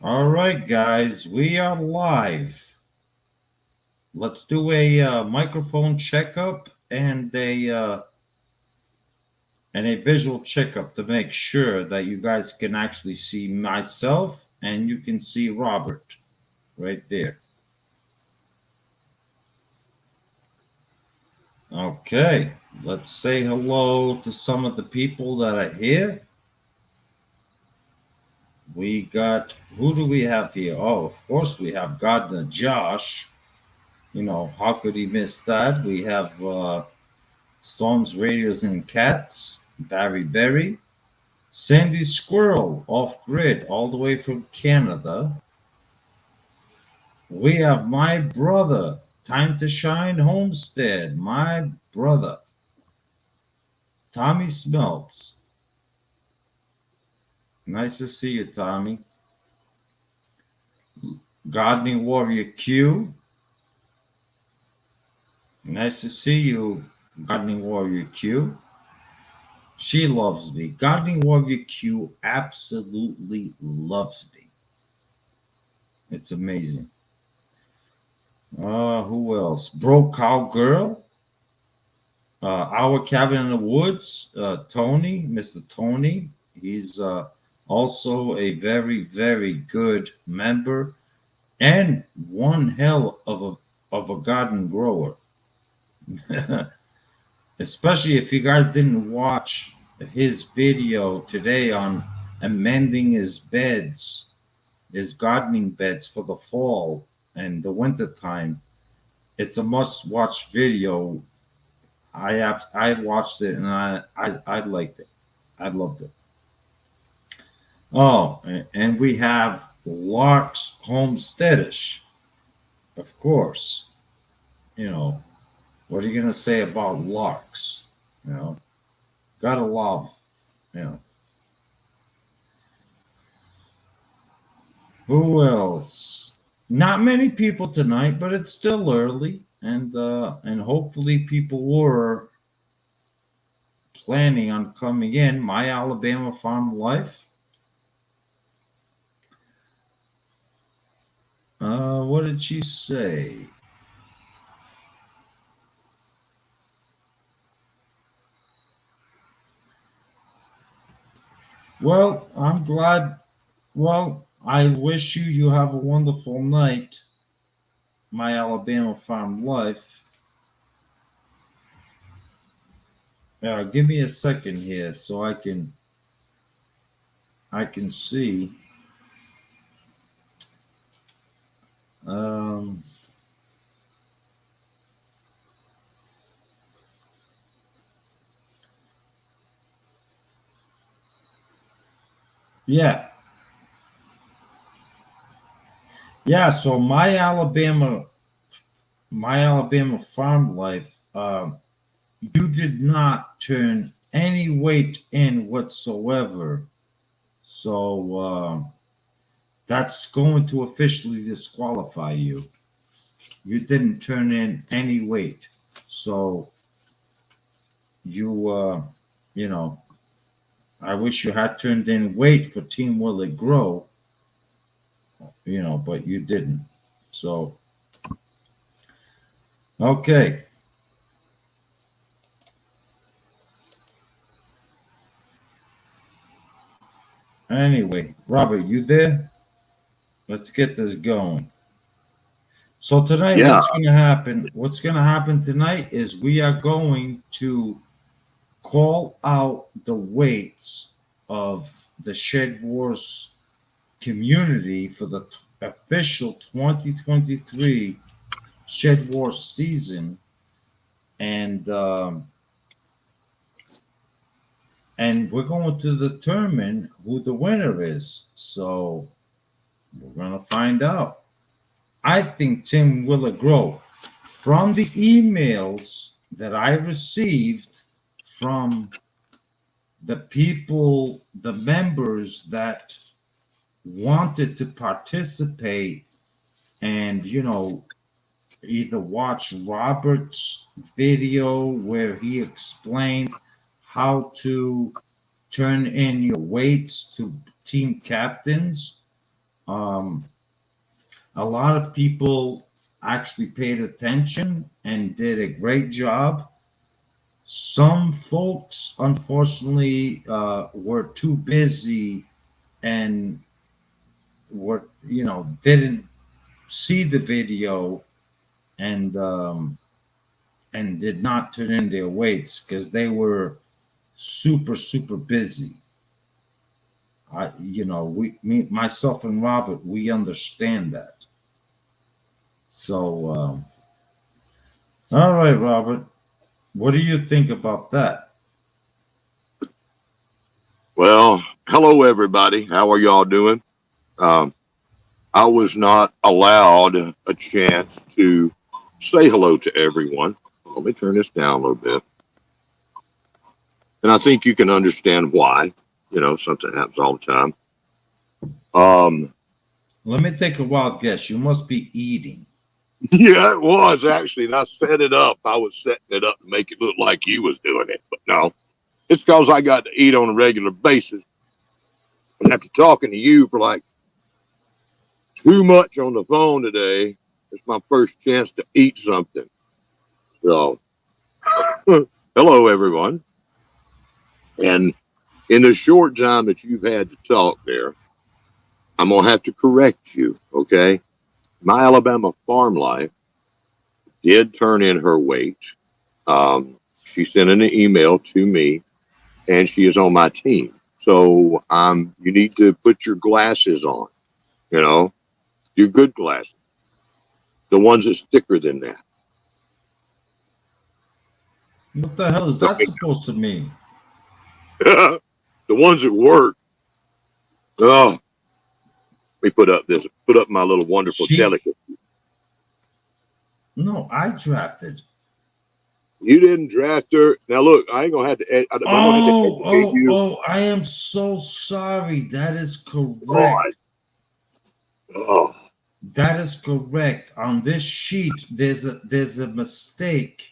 All right, guys, we are live. Let's do a microphone checkup and a visual checkup to make sure that you guys can actually see myself and you can see Robert right there. Okay, let's say hello to some of the people that are here. We got, who do we have here? Oh, of course, we have Gardner Josh. How could he miss that? We have Storms, Radios, and Cats, Barry Berry, Sandy Squirrel, off grid, all the way from Canada. We have my brother, Time to Shine Homestead, my brother, Tommy Smelts. Nice to see you, Tommy. Gardening Warrior Q. Nice to see you, Gardening Warrior Q. She loves me. Gardening Warrior Q absolutely loves me. It's amazing. Who else? Broke Cowgirl. Our Cabin in the Woods. Tony, Mr. Tony. He's also a very, very good member and one hell of a garden grower. Especially if you guys didn't watch his video today on amending his beds, his gardening beds for the fall and the winter time. It's a must-watch video. I watched it and I liked it. I loved it. Oh, and we have Lark's Homesteadish, of course. You know, what are you gonna say about Lark's? You know, gotta love. You know, who else? Not many people tonight, but it's still early, and hopefully people were planning on coming in. My Alabama Farm Life. What did she say? Well, I'm glad. Well, I wish you have a wonderful night, my Alabama Farm Life. Give me a second here so I can see. Um, yeah, yeah. So my Alabama Farm Life. You did not turn any weight in whatsoever. So that's going to officially disqualify you. You didn't turn in any weight. So you, you know, I wish you had turned in weight for Team Will It Grow, but you didn't. So, okay. Anyway, Robert, you there? Let's get this going. So tonight, Yeah. what's going to happen? What's going to happen tonight is we are going to call out the weights of the Shed Wars community for the official 2023 Shed Wars season, and and we're going to determine who the winner is. So we're going to find out. I think Tim will grow from the emails that I received from the people, the members that wanted to participate and, either watch Robert's video where he explained how to turn in your weights to team captains, Um, a lot of people actually paid attention and did a great job. Some folks, unfortunately, were too busy and didn't see the video and did not turn in their weights because they were super busy. Myself and Robert, we understand that. So, all right, Robert, what do you think about that? Well, hello everybody. How are y'all doing? Um, I was not allowed a chance to say hello to everyone. Let me turn this down a little bit, and I think you can understand why. Something happens all the time. Um, Let me take a wild guess. You must be eating. yeah, it was actually, and I set it up. I was setting it up to make it look like you was doing it, but no, it's because I got to eat on a regular basis, and after talking to you for like too much on the phone today, it's my first chance to eat something. So, hello, everyone. And in the short time that you've had to talk there, I'm going to have to correct you, okay? My Alabama farm life did turn in her weight. She sent an email to me, and she is on my team. So you need to put your glasses on, you know, your good glasses, the ones that's thicker than that. What the hell is that supposed to mean? The ones that work. Oh, we put up my little wonderful She? delicacy. No, I drafted. You didn't draft her. Now look, I ain't gonna have to. I'm gonna have to educate you. I am so sorry. That is God. correct. Oh, That is correct. On this sheet, there's a mistake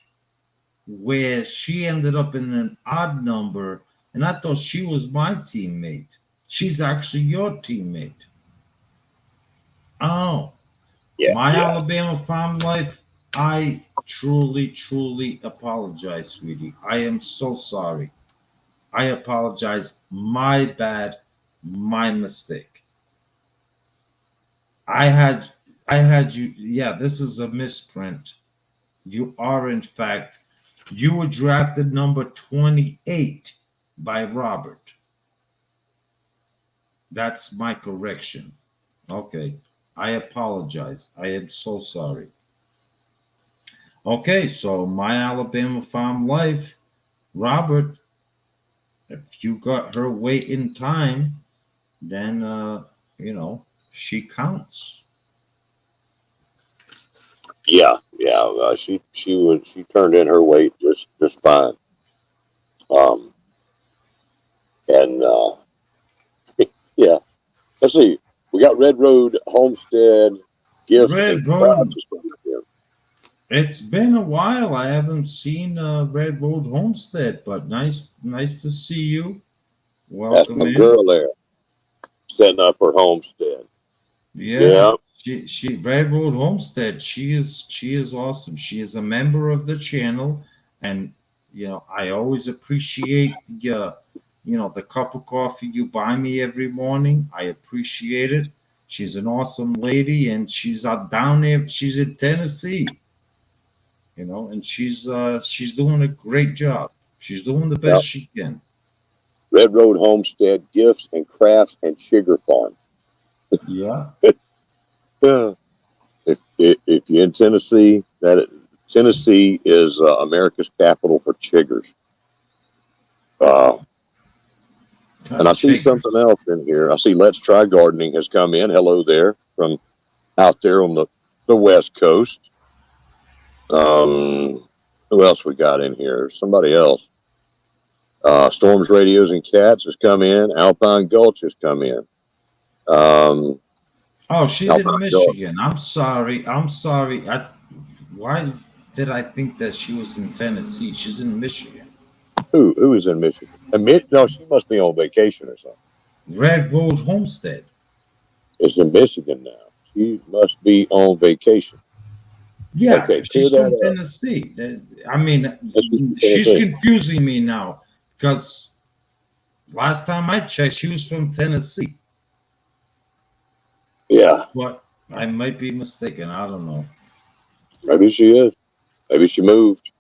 where she ended up in an odd number, and I thought she was my teammate. She's actually your teammate. Oh, yeah, my yeah, Alabama farm life. I truly apologize, sweetie. I am so sorry. I apologize. My bad. My mistake. I had I had you. Yeah, this is a misprint. You are in fact you were drafted number 28 by Robert. That's my correction. Okay. I apologize. I am so sorry. Okay, so my Alabama farm life, Robert, if you got her weight in time, then you know, she counts. yeah, yeah. She turned in her weight just fine. Um, and yeah, let's see. We got Red Road Homestead gifts and Red Road. crafts from here. It's been a while. I haven't seen Red Road Homestead, but nice to see you. That's Welcome my in. girl there setting up her homestead. Yeah, Yeah, she Red Road Homestead. She is awesome. She is a member of the channel, and I always appreciate the cup of coffee you buy me every morning. I appreciate it. She's an awesome lady, and she's down there. She's in Tennessee, and she's doing a great job. She's doing the yeah. best she can. Red Road Homestead gifts and crafts and sugar farm. Yeah. Yeah. If you're in Tennessee, Tennessee is America's capital for chiggers. Uh, and I see something Chiggers. else in here. I see Let's Try Gardening has come in. Hello there from out there on the West Coast. Who else we got in here? Somebody else. Storms, Radios, and Cats has come in. Alpine Gulch has come in. Um, Oh, she's in Alpine Gulch. Michigan. I'm sorry. I'm sorry. Why did I think that she was in Tennessee? She's in Michigan. Who is in Michigan? No, she must be on vacation or something. Red Road Homestead. is in Michigan now. She must be on vacation. Yeah, Okay, clear she's that from up. Tennessee. I mean, That's what she's she's Tennessee. confusing me now because last time I checked, she was from Tennessee. Yeah, But I might be mistaken. I don't know. maybe she is. Maybe she moved.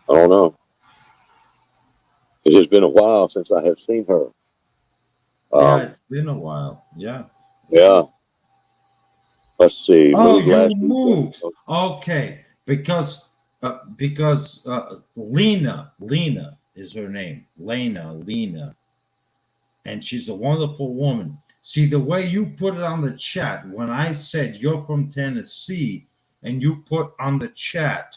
I don't know. It has been a while since I have seen her. Yeah, Um, it's been a while. Yeah. yeah. Let's see. Oh, Moved you last weekend. moved. Okay, because Lena is her name. Lena, and she's a wonderful woman. See the way you put it on the chat when I said you're from Tennessee, and you put on the chat,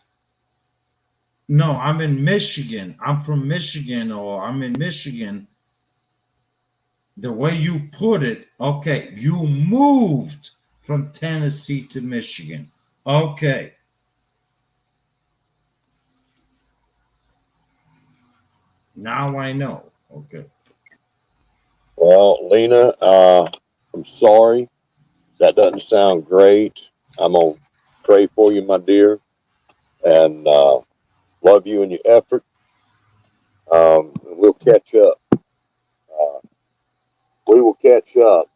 no, I'm in Michigan. I'm from Michigan, or I'm in Michigan. The way you put it, okay, you moved from Tennessee to Michigan. Okay. Now I know. Okay. Well, Lena, I'm sorry. That doesn't sound great. I'm going to pray for you, my dear, and love you and your effort. We'll catch up. Uh, we will catch up.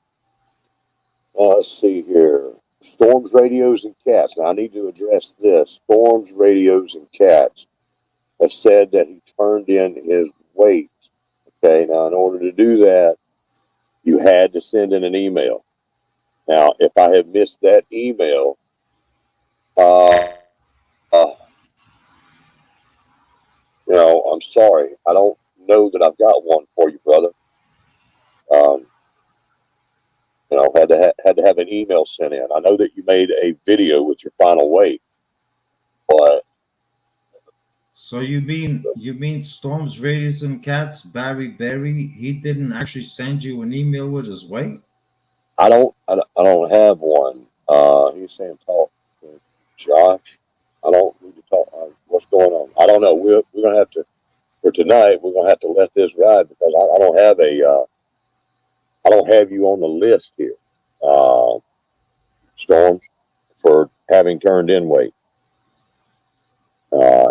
Let's see here. Storms, radios, and cats. Now, I need to address this. Storms, radios, and cats have said that he turned in his weight. Okay, now, in order to do that, you had to send in an email. Now, if I have missed that email, uh, I'm sorry. I don't know that I've got one for you, brother. Um, had to have an email sent in. I know that you made a video with your final weight, but So you mean Storms, Raiders, and Cats, Barry Berry, he didn't actually send you an email with his weight? I don't have one. He's saying talk to Josh. I don't need to talk. What's going on? I don't know. We're gonna have to for tonight. We're gonna have to let this ride because I don't have I don't have you on the list here, uh, Storms, for having turned in weight.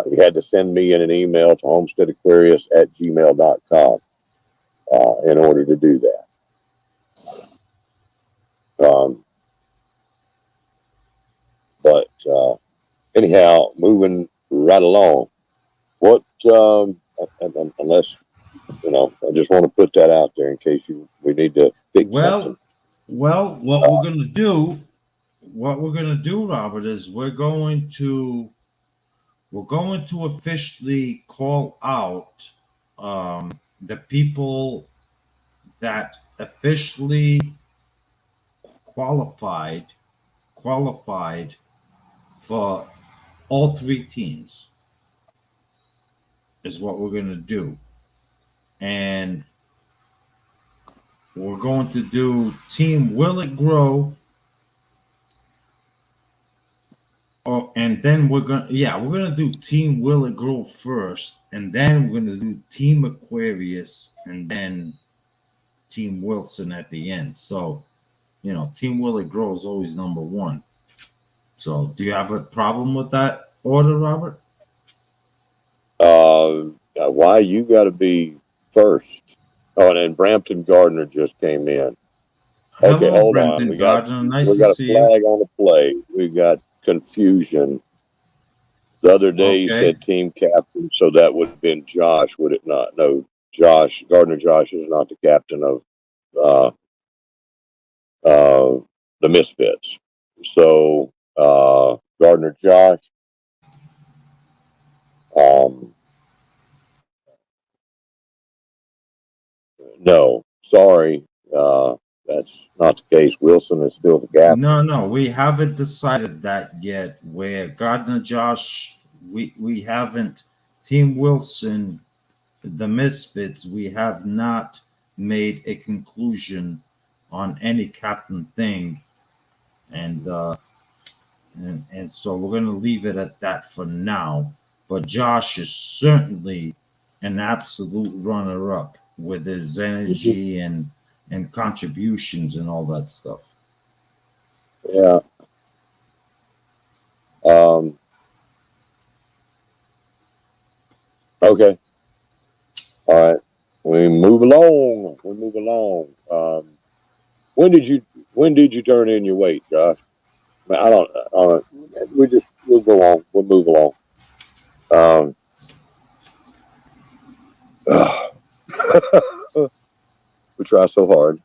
You had to send me in an email to homesteadaquarius@gmail.com in order to do that. Um, but anyhow, moving right along. What, unless, I just want to put that out there in case we need to fix something. Well, well, what we're gonna do, Robert, is we're going to officially call out the people that officially qualified qualified for all three teams is what we're going to do. And we're going to do Team Will It Grow. Oh, and then we're gonna do Team Will It Grow first, and then we're gonna do Team Aquarius, and then Team Wilson at the end. So, Team Will It Grow is always number one. So, do you have a problem with that order, Robert? Why you got to be first? Oh, and then Brampton Gardner just came in. Okay, Hello, hold on. Brenton Gardner. Nice We to got a see you. flag on the play. We got confusion. The other day you Okay. said team captain, so that would have been Josh, would it not? No, Gardner Josh is not the captain of uh, uh, the Misfits. So Gardner Josh, um, no, sorry, that's not the case. Wilson is still the captain. No, no, we haven't decided that yet. Where Gardner Josh, we haven't. Team Wilson, the Misfits, we have not made a conclusion on any captain thing, and so we're going to leave it at that for now. But Josh is certainly an absolute runner-up with his Mhm. energy and and contributions and all that stuff. Yeah. Um, okay. All right. We move along. We move along. When did you turn in your weight, Josh? I don't. We'll go on. We'll move along. Um, we try so hard.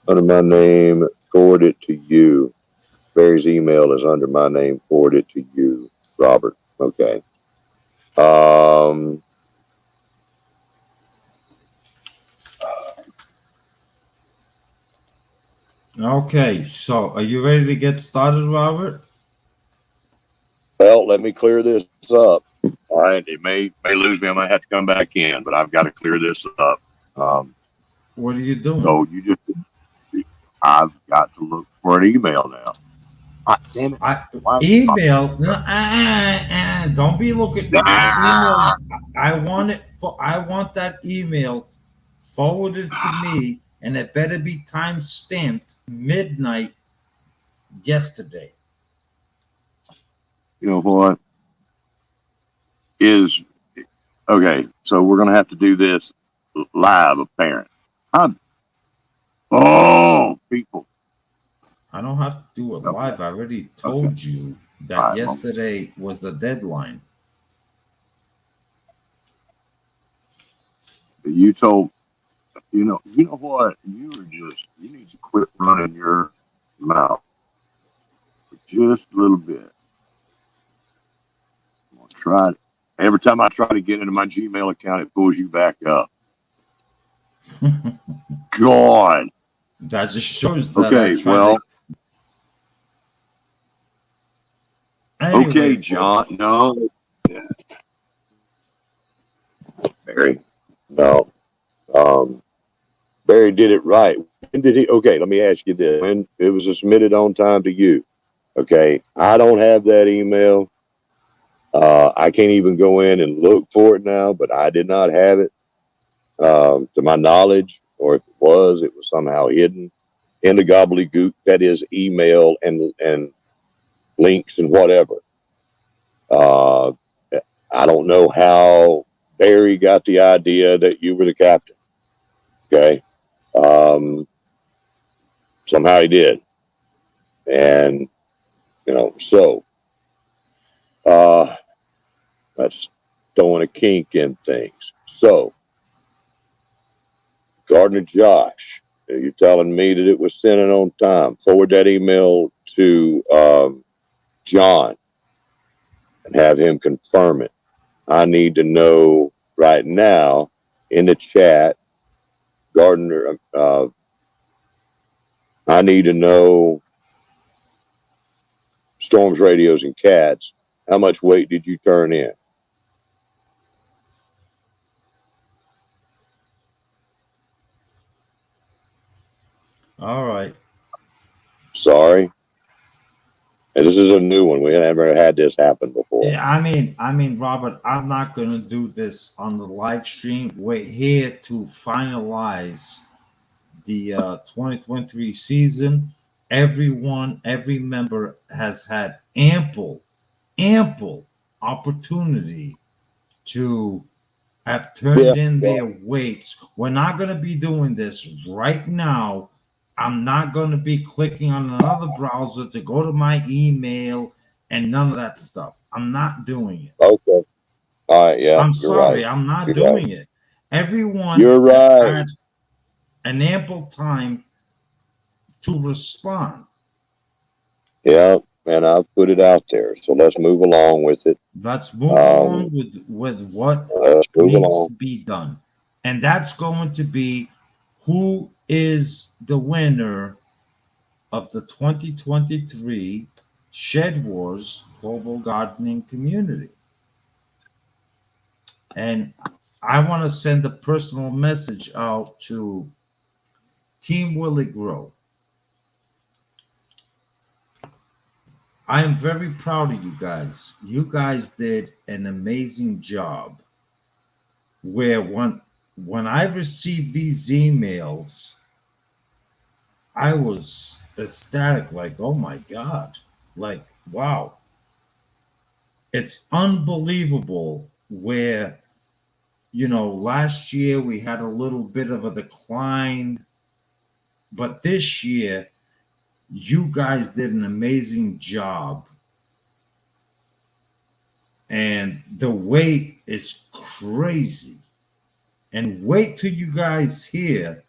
Under my name, forward it to you. Barry's email is under my name. Forward it to you, Robert. Okay. Um, Okay, so are you ready to get started, Robert? well, let me clear this up. All right. It may lose me. I might have to come back in, but I've got to clear this up. Um, What are you doing? so I've got to look for an email now. Damn it. Email. No, don't be looking. I emailed. I want that email forwarded to me, and it better be time stamped midnight yesterday. You know what? Is okay. So we're going to have to do this live, apparent. People. I don't have to do it Okay. live. I already told you that yesterday was the deadline. You told, you know what? You need to quit running your mouth for just a little bit. I'm going to try it. Every time I try to get into my Gmail account, it pulls you back up. God. That just shows that. Okay, well. Anyway, okay, John. No. Barry. No. Barry did it right. When did he? Okay, let me ask you this. When it was submitted on time to you. Okay. I don't have that email. I can't even go in and look for it now, but I did not have it. To my knowledge, or if it was somehow hidden in the gobbledygook that is email and links and whatever. I don't know how Barry got the idea that you were the captain. Okay. Somehow he did. And, so that's throwing a kink in things. So, Gardner Josh, you're telling me that it was sent in on time. Forward that email to John and have him confirm it. I need to know right now in the chat, Gardner, I need to know, Storms, Radios, and Cats, how much weight did you turn in? all right. Sorry. And this is a new one. We never had this happen before. Yeah, I mean, Robert, I'm not gonna do this on the live stream. We're here to finalize the 2023 season. Every member has had ample opportunity to have turned in their weights. We're not going to be doing this right now. I'm not going to be clicking on another browser to go to my email and none of that stuff. I'm not doing it. Okay. All right. Yeah. I'm you're sorry. right. I'm not You're doing right. it. Everyone You're has right. had an ample time to respond. Yeah. And I've put it out there. So let's move along with it. Let's move along with what needs to be done. And that's going to be who is the winner of the 2023 SHEDWARS Global Gardening Community. And I want to send a personal message out to Team Willie Grow. I am very proud of you guys. You guys did an amazing job. Where when I received these emails, I was ecstatic, like, oh my God, like, wow. It's unbelievable where, last year we had a little bit of a decline, but this year you guys did an amazing job. And the weight is crazy. And wait till you guys hear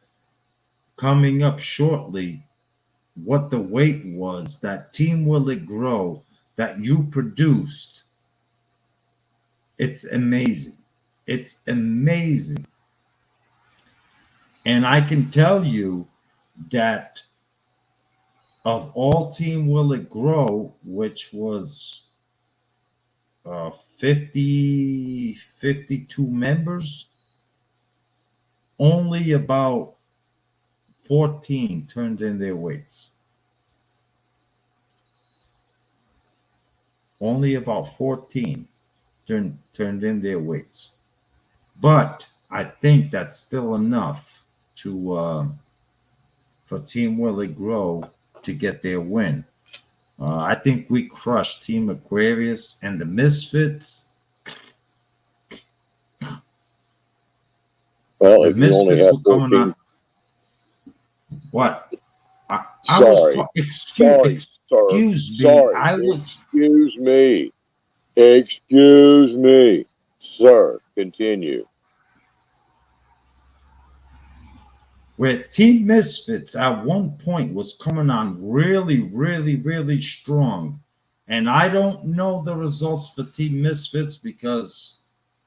coming up shortly what the weight was that Team Will It Grow that you produced. It's amazing. It's amazing. And I can tell you that of all Team Will It Grow, which was 52 members, only about 14 turned in their weights. Only about 14 turned in their weights. But I think that's still enough to for Team Will It Grow to get their win. I think we crushed Team Aquarius and the Misfits. Well, The if you only Misfits have were coming 14, out. What? I sorry, was sorry, sir, excuse me. sorry, I was excuse me, sir. Continue. where Team Misfits at one point was coming on really, really, really strong. And I don't know the results for Team Misfits because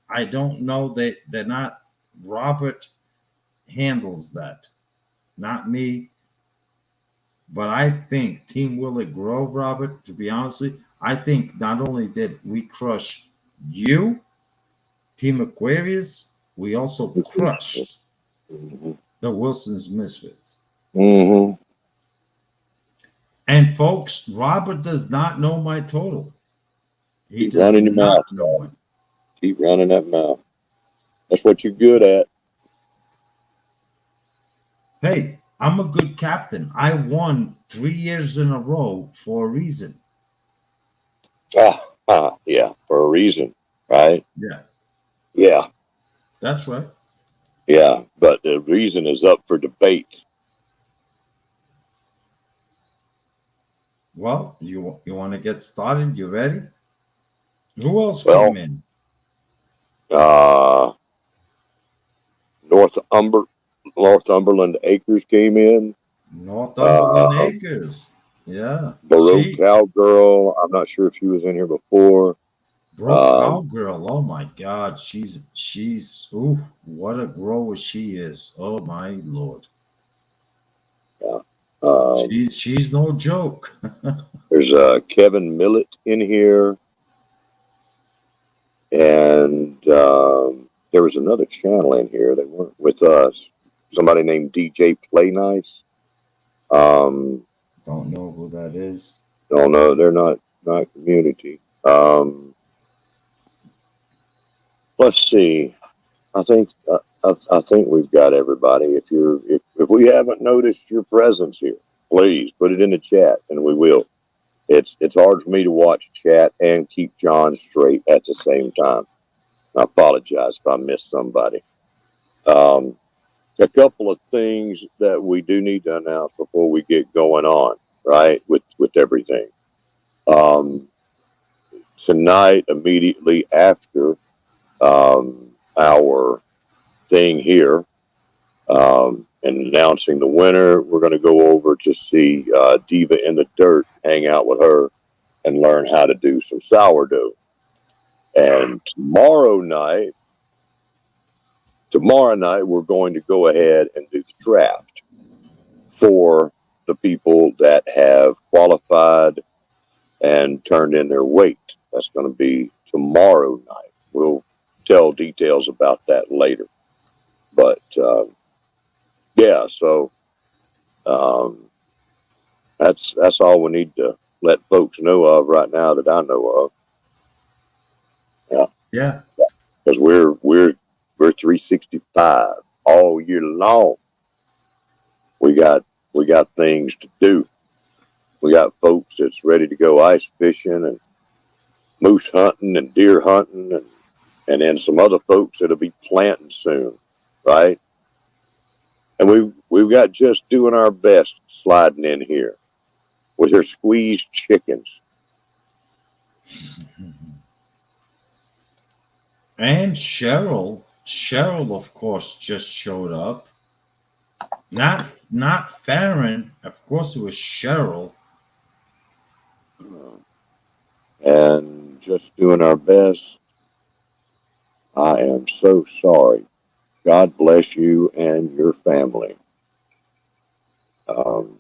I don't know that they're not. Robert handles that, not me. But I think Team Will It Grow, Robert, to be honest, I think not only did we crush you, Team Aquarius, we also crushed Mm-hmm. the Wilson's Misfits. Mm-hmm. And folks, Robert does not know my total. He Keep does running your mouth, not know it. keep running that mouth. That's what you're good at. Hey, I'm a good captain. I won 3 years in a row for a reason. Yeah, for a reason, right? Yeah, Yeah, that's right. yeah, but the reason is up for debate. Well, you want to get started? You ready? Who else came Well, in? uh, Northumber, Northumberland Acres came in. Northumberland Uh, Acres. Yeah, Baroque Cowgirl. I'm not sure if she was in here before. Broke Cowgirl. Oh my God, she's ooh, what a grower she is. Oh my Lord, Yeah. Um, she's no joke. there's Kevin Millett in here, and there was another channel in here. They weren't with us. Somebody named DJ Play Nice. Don't know who that is. No, no, they're not community. Let's see. I think we've got everybody. If we haven't noticed your presence here, please put it in the chat, and we will. It's hard for me to watch chat and keep John straight at the same time. I apologize if I missed somebody. A couple of things that we do need to announce before we get going on, right? With everything. Tonight, immediately after our thing here, and announcing the winner, we're going to go over to see Diva in the Dirt, hang out with her, and learn how to do some sourdough. And tomorrow night, we're going to go ahead and do the draft for the people that have qualified and turned in their weight. That's going to be tomorrow night. We'll tell details about that later. But yeah, so that's all we need to let folks know of right now that I know of. Yeah, Yeah, because we're We're 365 all year long. We got things to do. We got folks that's ready to go ice fishing and moose hunting and deer hunting, and then some other folks that'll be planting soon, right? And we've got just doing our best sliding in here with her squeezed chickens. And Cheryl, of course, just showed up. Not Farron. Of course, it was Cheryl. And just doing our best. I am so sorry. God bless you and your family. I'm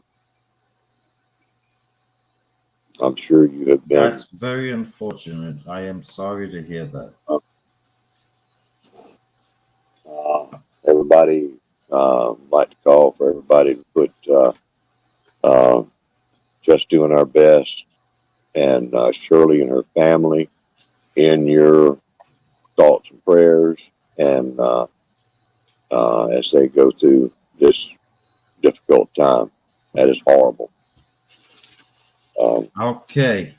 sure you have been. That's very unfortunate. I am sorry to hear that. Everybody like to call for everybody to put just doing our best and Shirley and her family in your thoughts and prayers, and as they go through this difficult time. That is horrible. Okay,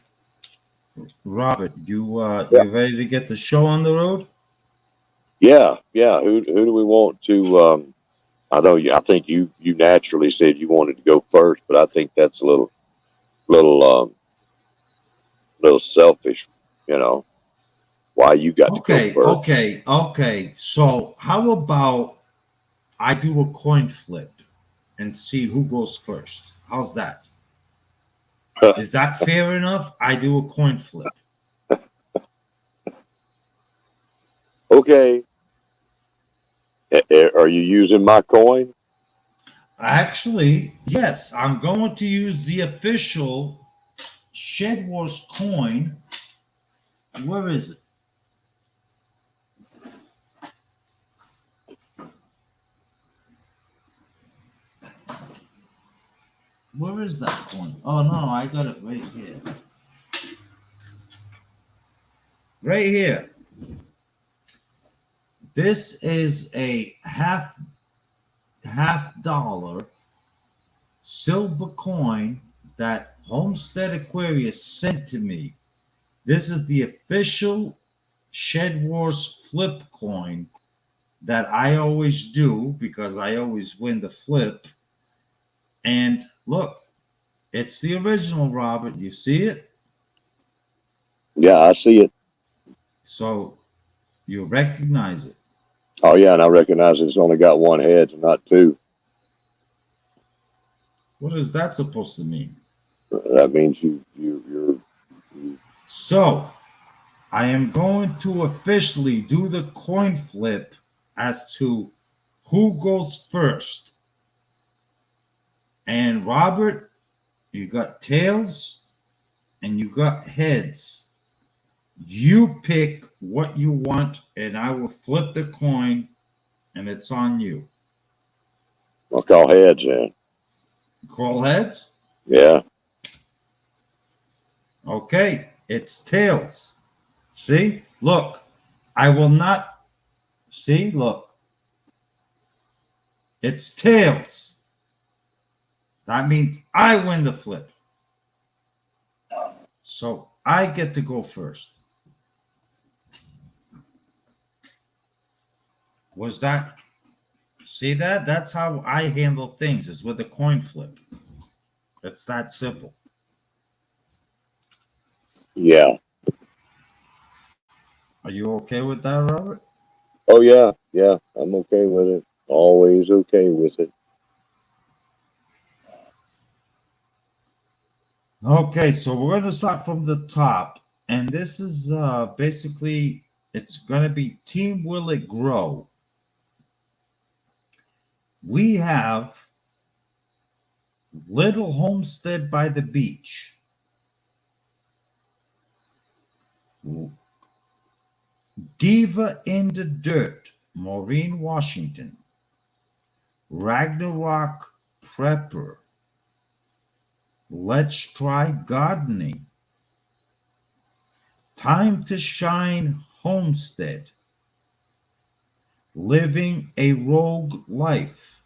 Robert, you ready to get the show on the road? Yeah. Who do we want to? I know you. I think you naturally said you wanted to go first, but I think that's a little selfish. You know why you got to go first? Okay. So how about I do a coin flip and see who goes first? How's that? Is that fair enough? I do a coin flip. Okay. Are you using my coin? Actually, yes, I'm going to use the official SHEDWARS coin. Where is it? Where is that coin? Oh no, I got it right here. Right here. This is a half dollar silver coin that Homestead Aquarius sent to me. This is the official SHEDWARS flip coin that I always do because I always win the flip. And look, it's the original, Robert. You see it? Yeah, I see it. So you recognize it. Oh yeah, and I recognize it's only got one head, and not two. What is that supposed to mean? That means you're. So I am going to officially do the coin flip as to who goes first. And Robert, you got tails and you got heads. You pick what you want, and I will flip the coin, and it's on you. I'll call heads in. Call heads? Yeah. Okay, it's tails. See? Look, I will not. See? Look. It's tails. That means I win the flip. So I get to go first. Was that? See that? That's how I handle things, is with a coin flip. It's that simple. Yeah. Are you okay with that, Robert? Oh yeah. I'm okay with it. Always okay with it. Okay, so we're going to start from the top. And this is basically, it's going to be Team Will It Grow. We have Little Homestead by the Beach. Diva in the Dirt, Maureen Washington. Ragnarok Prepper. Let's Try Gardening. Time to Shine Homestead. living a rogue life.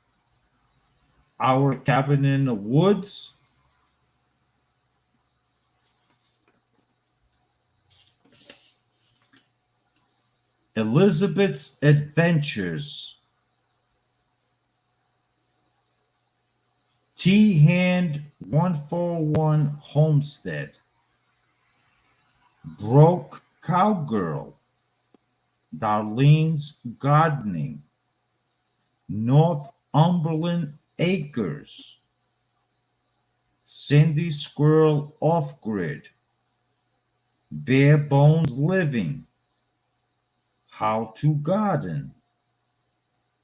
Our cabin in the woods, Elizabeth's adventures, T Hand 141 Homestead, Broke Cowgirl, Darlene's Gardening, Northumberland Acres, Cindy Squirrel Off Grid, Bare Bones Living, How to Garden,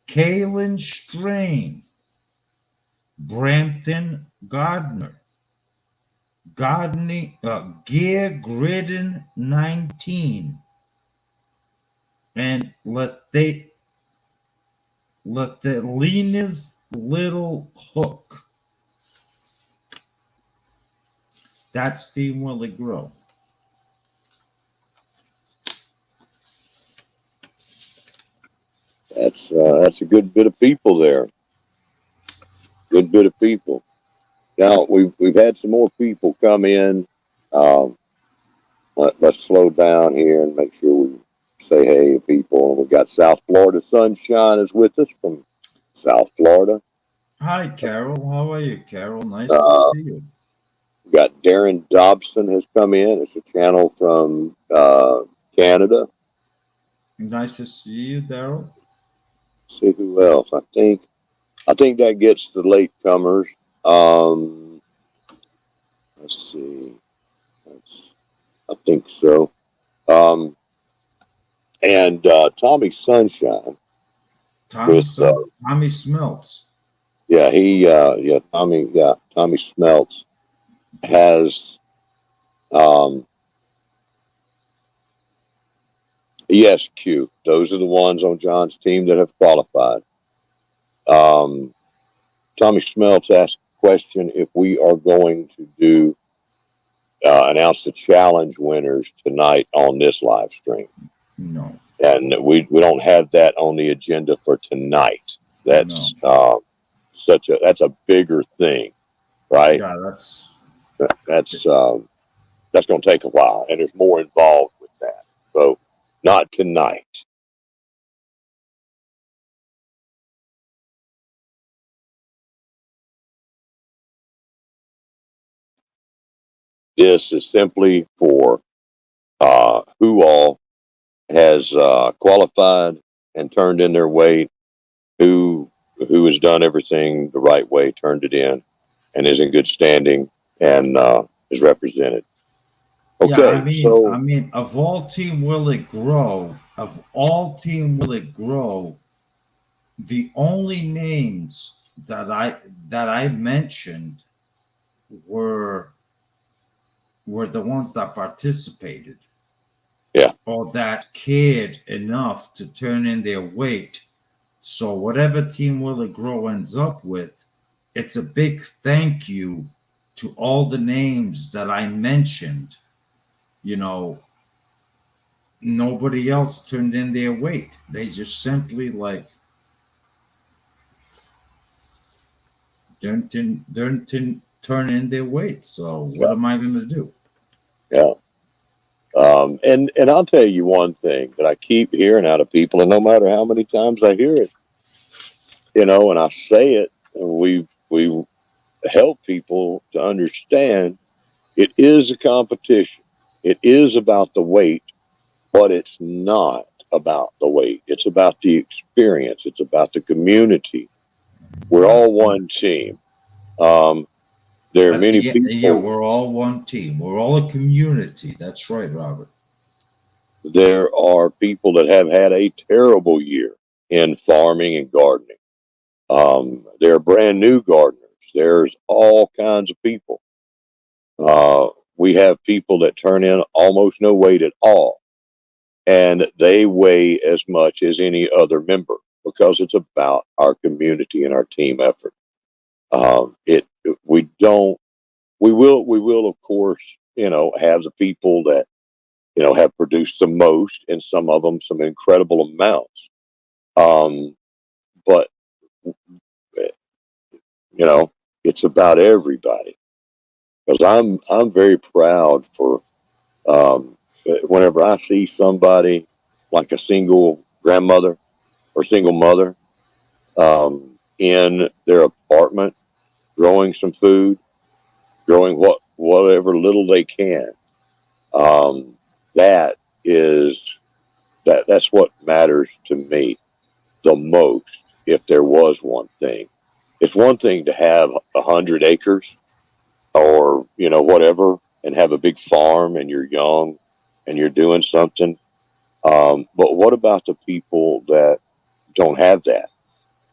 Kaylin Strain, Brampton Gardener, Gardening Gear Gridden 19, and let the Lena's Little Hook. That's Team Willie Grow. That's a good bit of people there. Good bit of people. Now we've had some more people come in. Um, let's slow down here and make sure we say hey to people. We've got South Florida Sunshine is with us from South Florida. Hi, Carol. How are you, Carol? Nice to Uh, see you. we got Darren Dobson has come in. It's a channel from Canada. Nice to see you, Daryl. See who else? I think that gets the latecomers. Um, let's see. I think so. Um, and Tommy Sunshine with Tommy Smelts. Tommy Smelts has yes, Q. Those are the ones on John's team that have qualified. Um, Tommy Smelts asked a question if we are going to do announce the challenge winners tonight on this live stream. No. And we don't have that on the agenda for tonight. That's that's a bigger thing, right? Yeah, That's going to take a while, and there's more involved with that. So, not tonight. This is simply for who all has qualified and turned in their weight, who has done everything the right way, turned it in, and is in good standing and is represented. Yeah, Okay, I mean, of all Team Will It Grow, the only names that I mentioned were the ones that participated. Yeah. Or that cared enough to turn in their weight. So whatever Team Will It Grow ends up with, it's a big thank you to all the names that I mentioned. You know, nobody else turned in their weight. They just simply like didn't turn in their weight. So what am I going to do? Yeah. And I'll tell you one thing that I keep hearing out of people, and no matter how many times I hear it, and I say it, we help people to understand it is a competition. It is about the weight, but it's not about the weight. It's about the experience. It's about the community. We're all one team. There are many people. Yeah, we're all one team. We're all a community. That's right, Robert. There are people that have had a terrible year in farming and gardening. There are brand new gardeners. There's all kinds of people. We have people that turn in almost no weight at all, and they weigh as much as any other member because it's about our community and our team effort. It we don't we will of course have the people that have produced the most, and some of them some incredible amounts. But you know, it's about everybody because I'm very proud for whenever I see somebody like a single grandmother or single mother in their apartment growing some food, growing whatever little they can. Um, that is that's what matters to me the most. If there was one thing, it's one thing to have 100 acres or whatever, and have a big farm, and you're young and you're doing something. But what about the people that don't have that?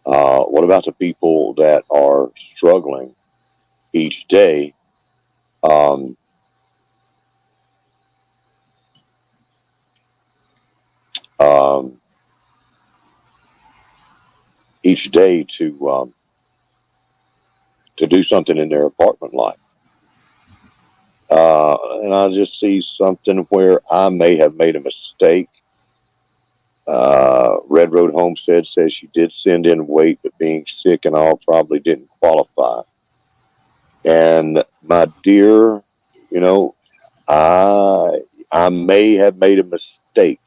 What about the people that are struggling each day? Um, um, each day to do something in their apartment life. And I just see something where I may have made a mistake. Red Road Homestead says she did send in weight, but being sick and all probably didn't qualify. And my dear, I may have made a mistake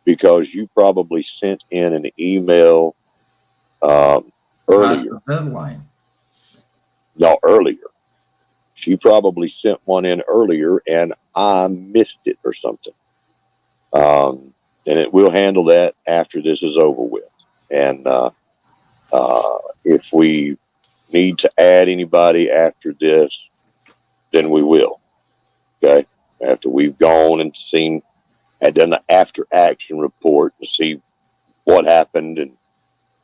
because you probably sent in an email Past earlier. the deadline. No, earlier. She probably sent one in earlier and I missed it or something. And we'll handle that after this is over with. And if we need to add anybody after this, then we will. Okay? After we've gone and seen and done the after action report to see what happened and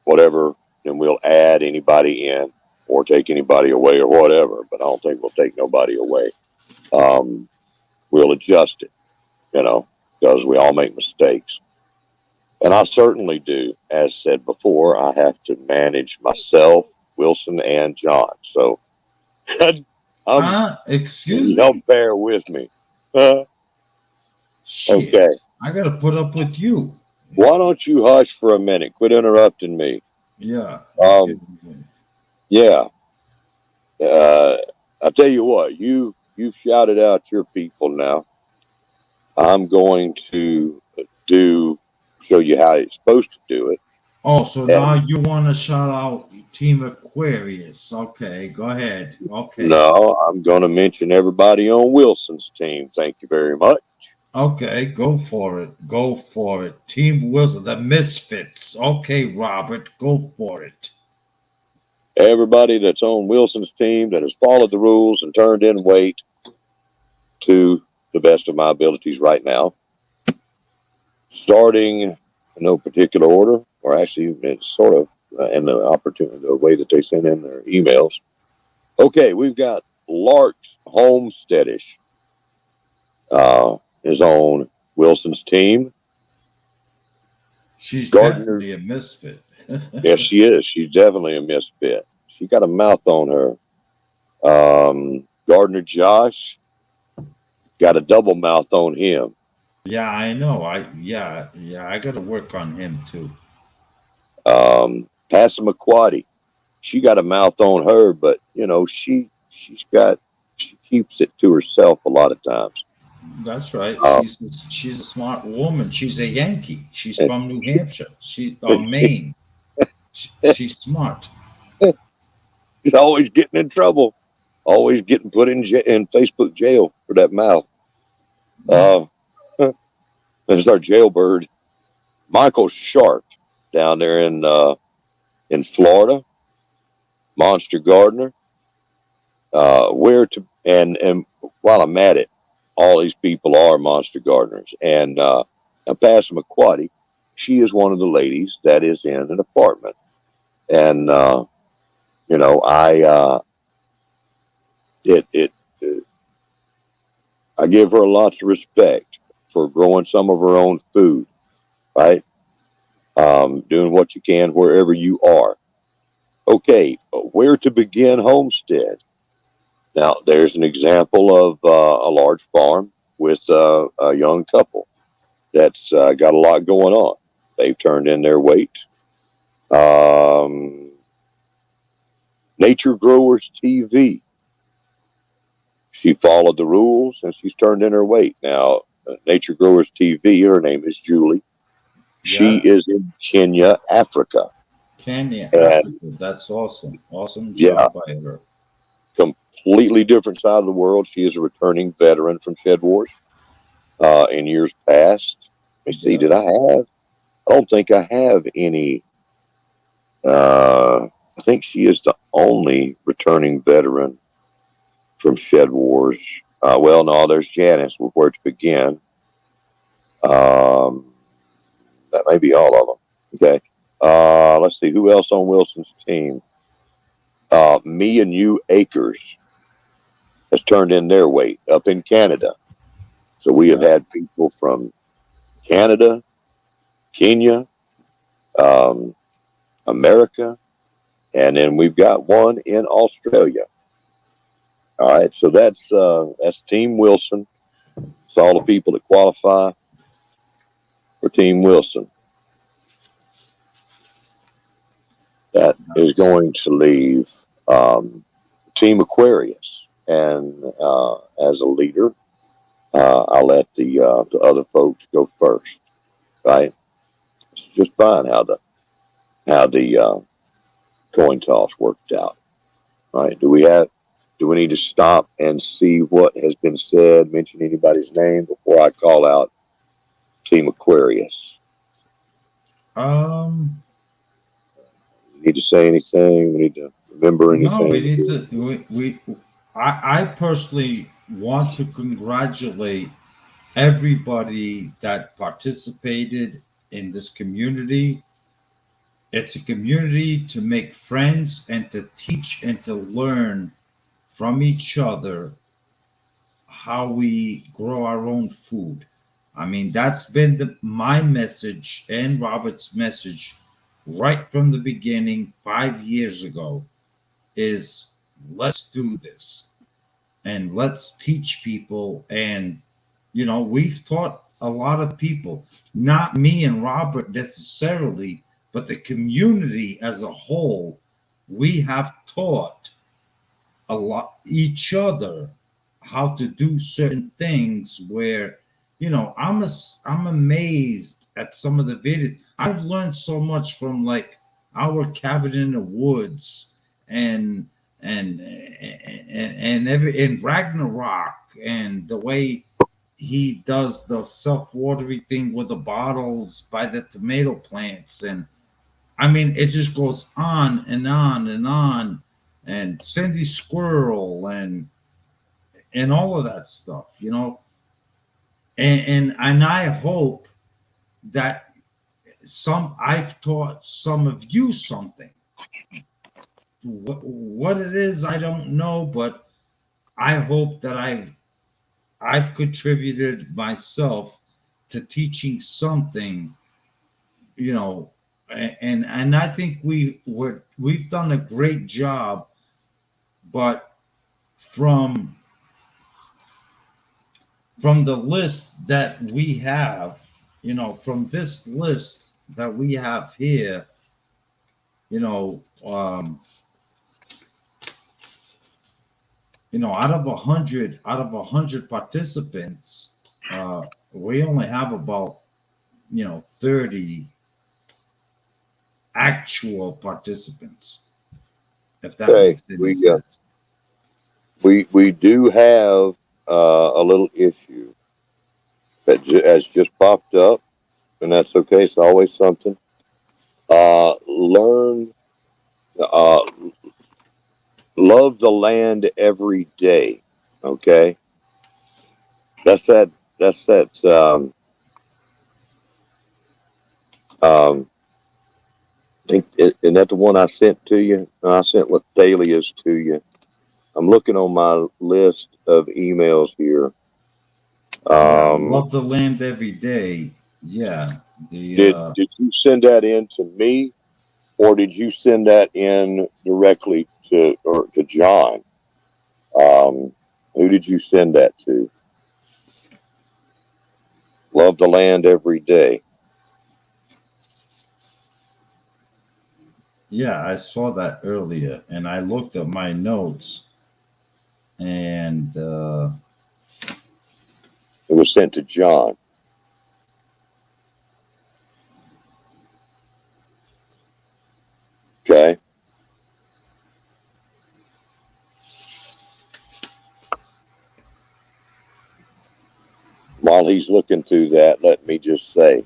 whatever, then we'll add anybody in or take anybody away or whatever. But I don't think we'll take nobody away. We'll adjust it, because we all make mistakes. And I certainly do. As said before, I have to manage myself, Wilson, and John. So Excuse me? don't bear with me. Shit. Okay. I got to put up with you. Why don't you hush for a minute? Quit interrupting me. Yeah. Yeah. I'll tell you what, you've shouted out your people now. I'm going to show you how you're supposed to do it. Oh, so now you want to shout out Team Aquarius. Okay, go ahead. Okay. No, I'm going to mention everybody on Wilson's team. Thank you very much. Okay, go for it. Go for it. Team Wilson, the Misfits. Okay, Robert, go for it. Everybody that's on Wilson's team that has followed the rules and turned in weight to the best of my abilities right now. Starting in no particular order, or actually it's sort of in the way that they send in their emails. Okay, we've got Lark's Homesteadish is on Wilson's team. She's definitely a misfit. Yes, she is. She's definitely a misfit. She got a mouth on her. Gardner Josh got a double mouth on him. Yeah, I know. I got to work on him too. Passamaquoddy, she got a mouth on her, but she keeps it to herself a lot of times. That's right. She's a smart woman. She's a Yankee. She's from New Hampshire. She's from Maine. She's smart. She's always getting in trouble. Always getting put in Facebook jail for that mouth. There's our jailbird, Michael Sharp, down there in Florida. Monster Gardener. And while I'm at it, all these people are monster gardeners. And Passamaquoddy, she is one of the ladies that is in an apartment. And I give her lots of respect for growing some of her own food, right? Doing what you can wherever you are. Okay, where to begin homestead? Now, there's an example of a large farm with a young couple that's got a lot going on. They've turned in their weight. Um, Nature Growers TV. She followed the rules and she's turned in her weight. Now, Nature Growers TV, her name is Julie. She Yeah. is in Kenya, Africa. Kenya, And Africa. That's awesome. Awesome yeah, job by her. completely different side of the world. She is a returning veteran from SHEDWARS in years past. Let me see, Yeah. did I have? I don't think I have any. I think she is the only returning veteran from SHEDWARS. Well, no, there's Janice, where to begin. Um, that may be all of them. Okay. Let's see who else on Wilson's team. Me and You Acres has turned in their weight up in Canada. So we have Yeah. had people from Canada, Kenya, um, America, and then we've got one in Australia. All right, so that's Team Wilson. It's all the people that qualify for Team Wilson. That is Nice. going to leave Team Aquarius, and as a leader, I'll let the other folks go first. Right? It's just fine how the coin toss worked out. Right? Do we need to stop and see what has been said? Mention anybody's name before I call out Team Aquarius? Um, Need to say anything? We need to remember no, we anything? need to, I personally want to congratulate everybody that participated in this community. It's a community to make friends and to teach and to learn from each other how we grow our own food. I mean, that's been my message and Robert's message right from the beginning 5 years ago is let's do this and let's teach people. And, we've taught a lot of people, not me and Robert necessarily, but the community as a whole. We have taught a lot each other how to do certain things where I'm amazed at some of the videos. I've learned so much from like our cabin in the woods and every in Ragnarok and the way he does the self-watering thing with the bottles by the tomato plants. And I mean, it just goes on and on and on. And Cindy Squirrel and all of that stuff, and I hope that I've taught some of you something. What it is, I don't know, but I hope that I've contributed myself to teaching something, you know, and I think we've done a great job, but from the list that we have, from this list that we have here, you know, um, out of a hundred participants, we only have about 30 actual participants, if that Okay, makes any sense. we do have a little issue that has just popped up, and that's okay. It's always something. Learn, uh, love the land every day. Okay, that's that. That's that. Um, isn't that the one I sent to you? No, I sent Dahlia's to you. I'm looking on my list of emails here. Yeah, Um, love the land every day. Yeah, the did you send that in to me, or did you send that in directly to John? Who did you send that to? Love the land every day. Yeah, I saw that earlier, and I looked at my notes, and It was sent to John. Okay. While he's looking through that, let me just say,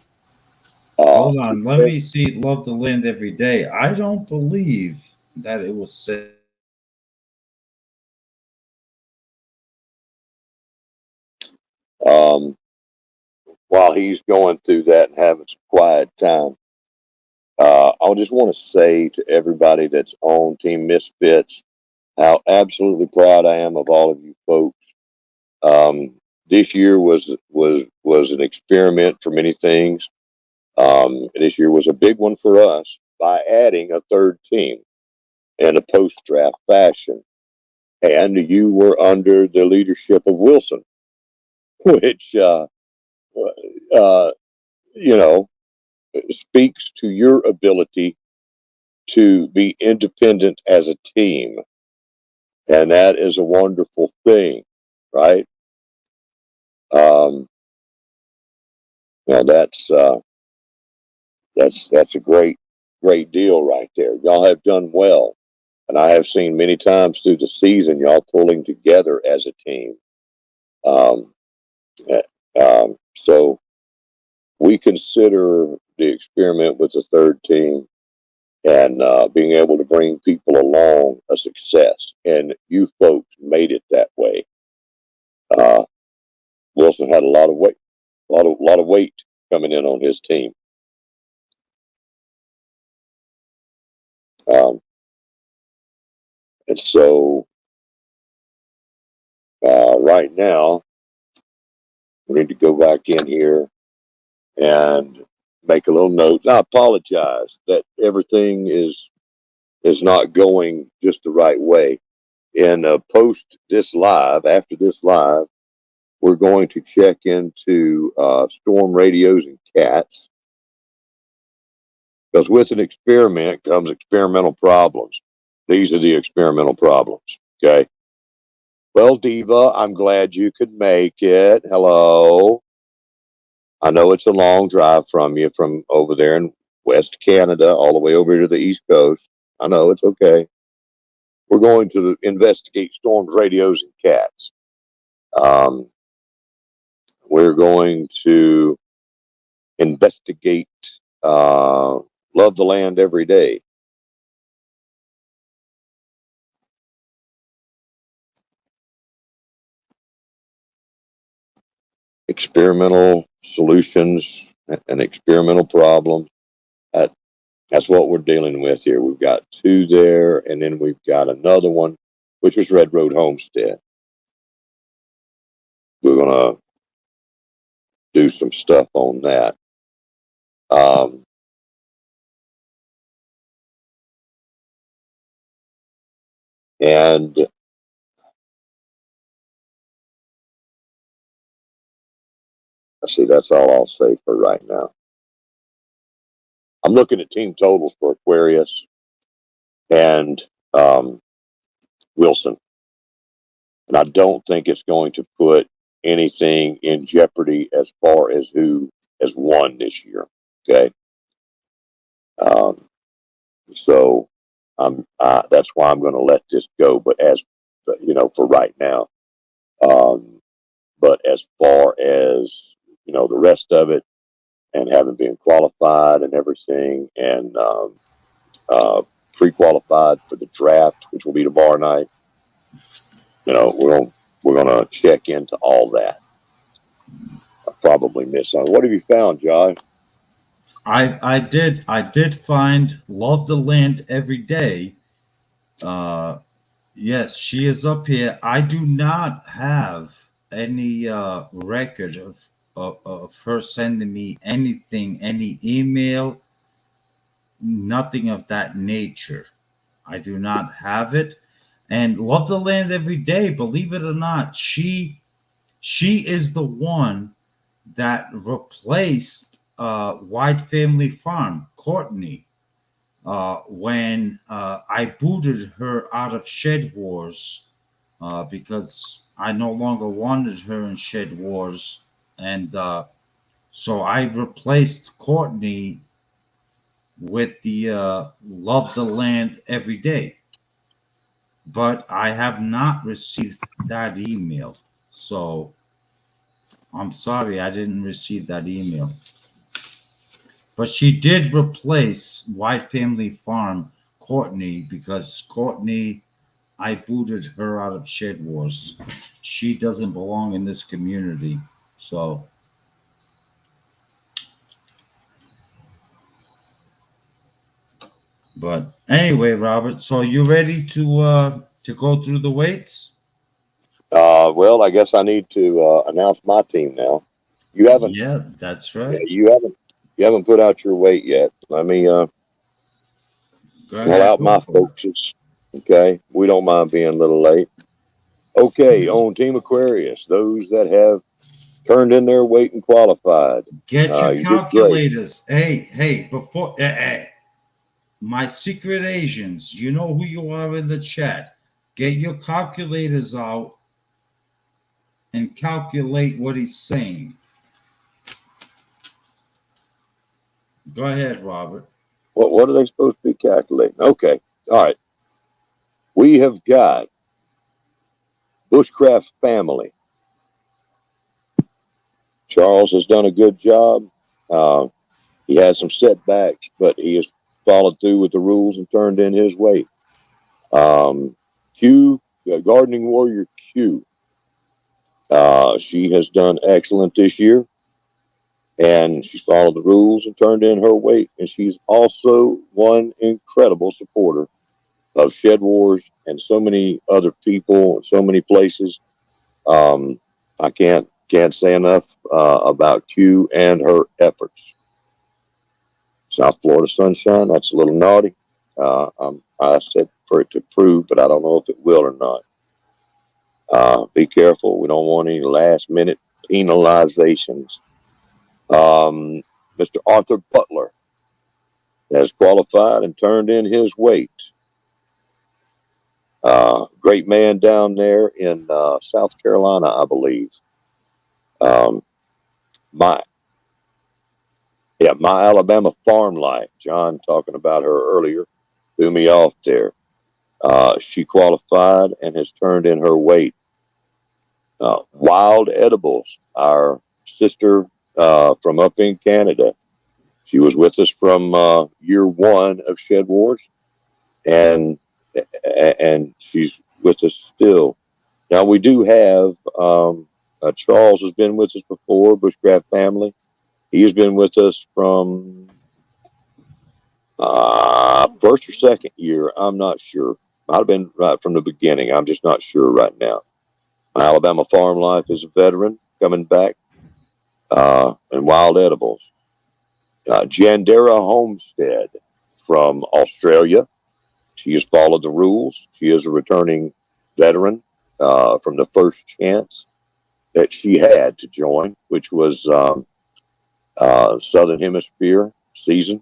hold to on, let me see. Love the land every day. I don't believe that it was said. um, while he's going through that and having some quiet time, I just want to say to everybody that's on Team Misfits how absolutely proud I am of all of you folks. Um, this year was an experiment for many things. This year was a big one for us by adding a third team in a post-draft fashion, and you were under the leadership of Wilson, which uh, you know speaks to your ability to be independent as a team, and that is a wonderful thing, right? Um, now that's a great deal right there. Y'all have done well, and I have seen many times through the season y'all pulling together as a team. Um, so we consider the experiment with the third team and being able to bring people along a success, and you folks made it that way. Uh, Wilson had a lot of weight, a lot of weight coming in on his team. Um, and so right now we need to go back in here and make a little note. I apologize that everything is not going just the right way. In post this live, after this live, we're going to check into storm radios and cats, because with an experiment comes experimental problems. These are the experimental problems. Okay. Well, Diva, I'm glad you could make it. Hello. I know it's a long drive from you from over there in West Canada all the way over to the East Coast. I know it's okay. We're going to investigate storms, radios, and cats. Um, we're going to investigate Love the Land every day. Experimental solutions and experimental problems. That, that's what we're dealing with here. We've got two there, and then we've got another one, which was Red Road Homestead. We're going to do some stuff on that. Um, and I see that's all I'll say for right now. I'm looking at team totals for Aquarius and Wilson, and I don't think it's going to put anything in jeopardy as far as who has won this year. Okay, um, so that's why I'm going to let this go. But as for right now, um, but as far as the rest of it, and having been qualified and everything, and uh, pre-qualified for the draft, which will be tomorrow night. We're gonna check into all that. I probably missed something. What have you found, Josh? I did find Love the Land every day. Yes, she is up here. I do not have any record of her sending me anything, any email, nothing of that nature. I do not have it. And Love the Land every day, believe it or not, she is the one that replaced White Family Farm, Courtney. when I booted her out of Shed Wars because I no longer wanted her in Shed Wars, and so I replaced Courtney with the Love the Land every day. But I have not received that email. So I'm sorry I didn't receive that email. But she did replace White Family Farm Courtney because Courtney, I booted her out of Shed Wars. She doesn't belong in this community. So, but anyway, Robert, so you ready to go through the weights? Well, I guess I need to announce my team now. You haven't, Yeah, that's yeah, right. you haven't put out your weight yet. Let me Go call ahead, out go my for it. folks. Okay, we don't mind being a little late. Okay, on Team Aquarius, those that have turned in their weight and qualified, Get your you did great. calculators. Hey, before my secret Asians, you know who you are in the chat. Get your calculators out and calculate what he's saying. Go ahead, Robert. What are they supposed to be calculating? Okay, all right. We have got Bushcraft family. Charles has done a good job. Uh, he had some setbacks, but he has followed through with the rules and turned in his weight. Q, Gardening Warrior Q, she has done excellent this year, and she followed the rules and turned in her weight. And she's also one incredible supporter of Shed Wars and so many other people, so many places. Um, I can't say enough about Q and her efforts. South Florida Sunshine, that's a little naughty. I said for it to prove, but I don't know if it will or not. Be careful. We don't want any last minute penalizations. Um, Mr. Arthur Butler has qualified and turned in his weight. Great man down there in South Carolina, I believe. Um, my my Alabama farm life. John talking about her earlier threw me off there. She qualified and has turned in her weight. Wild Edibles, our sister from up in Canada. She was with us from year one of Shed Wars, and she's with us still. Now we do have Charles has been with us before, Bushcraft family. He has been with us from first or second year. I'm not sure. Might have been right from the beginning. I'm just not sure right now. Alabama Farm Life is a veteran coming back, and Wild Edibles. Jandera Homestead from Australia. She has followed the rules. She is a returning veteran from the first chance that she had to join, which was Southern Hemisphere season.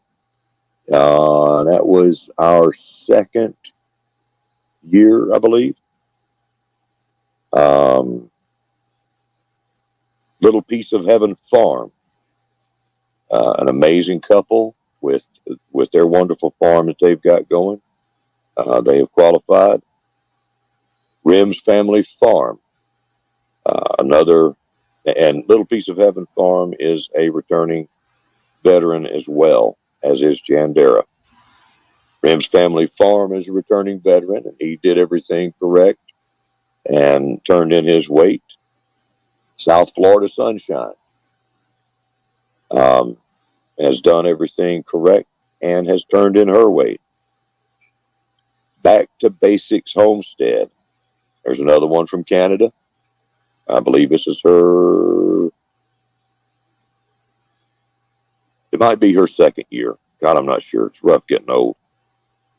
That was our second year, I believe. Little Piece of Heaven Farm, an amazing couple with their wonderful farm that they've got going. They have qualified. Rim's Family Farm, another, and Little Piece of Heaven Farm is a returning veteran as well, as is Jandera. Rim's Family Farm is a returning veteran, and he did everything correct and turned in his weight. South Florida Sunshine has done everything correct and has turned in her weight. Back to Basics Homestead. There's another one from Canada. I believe this is her. It might be her second year. God, I'm not sure. It's rough getting old.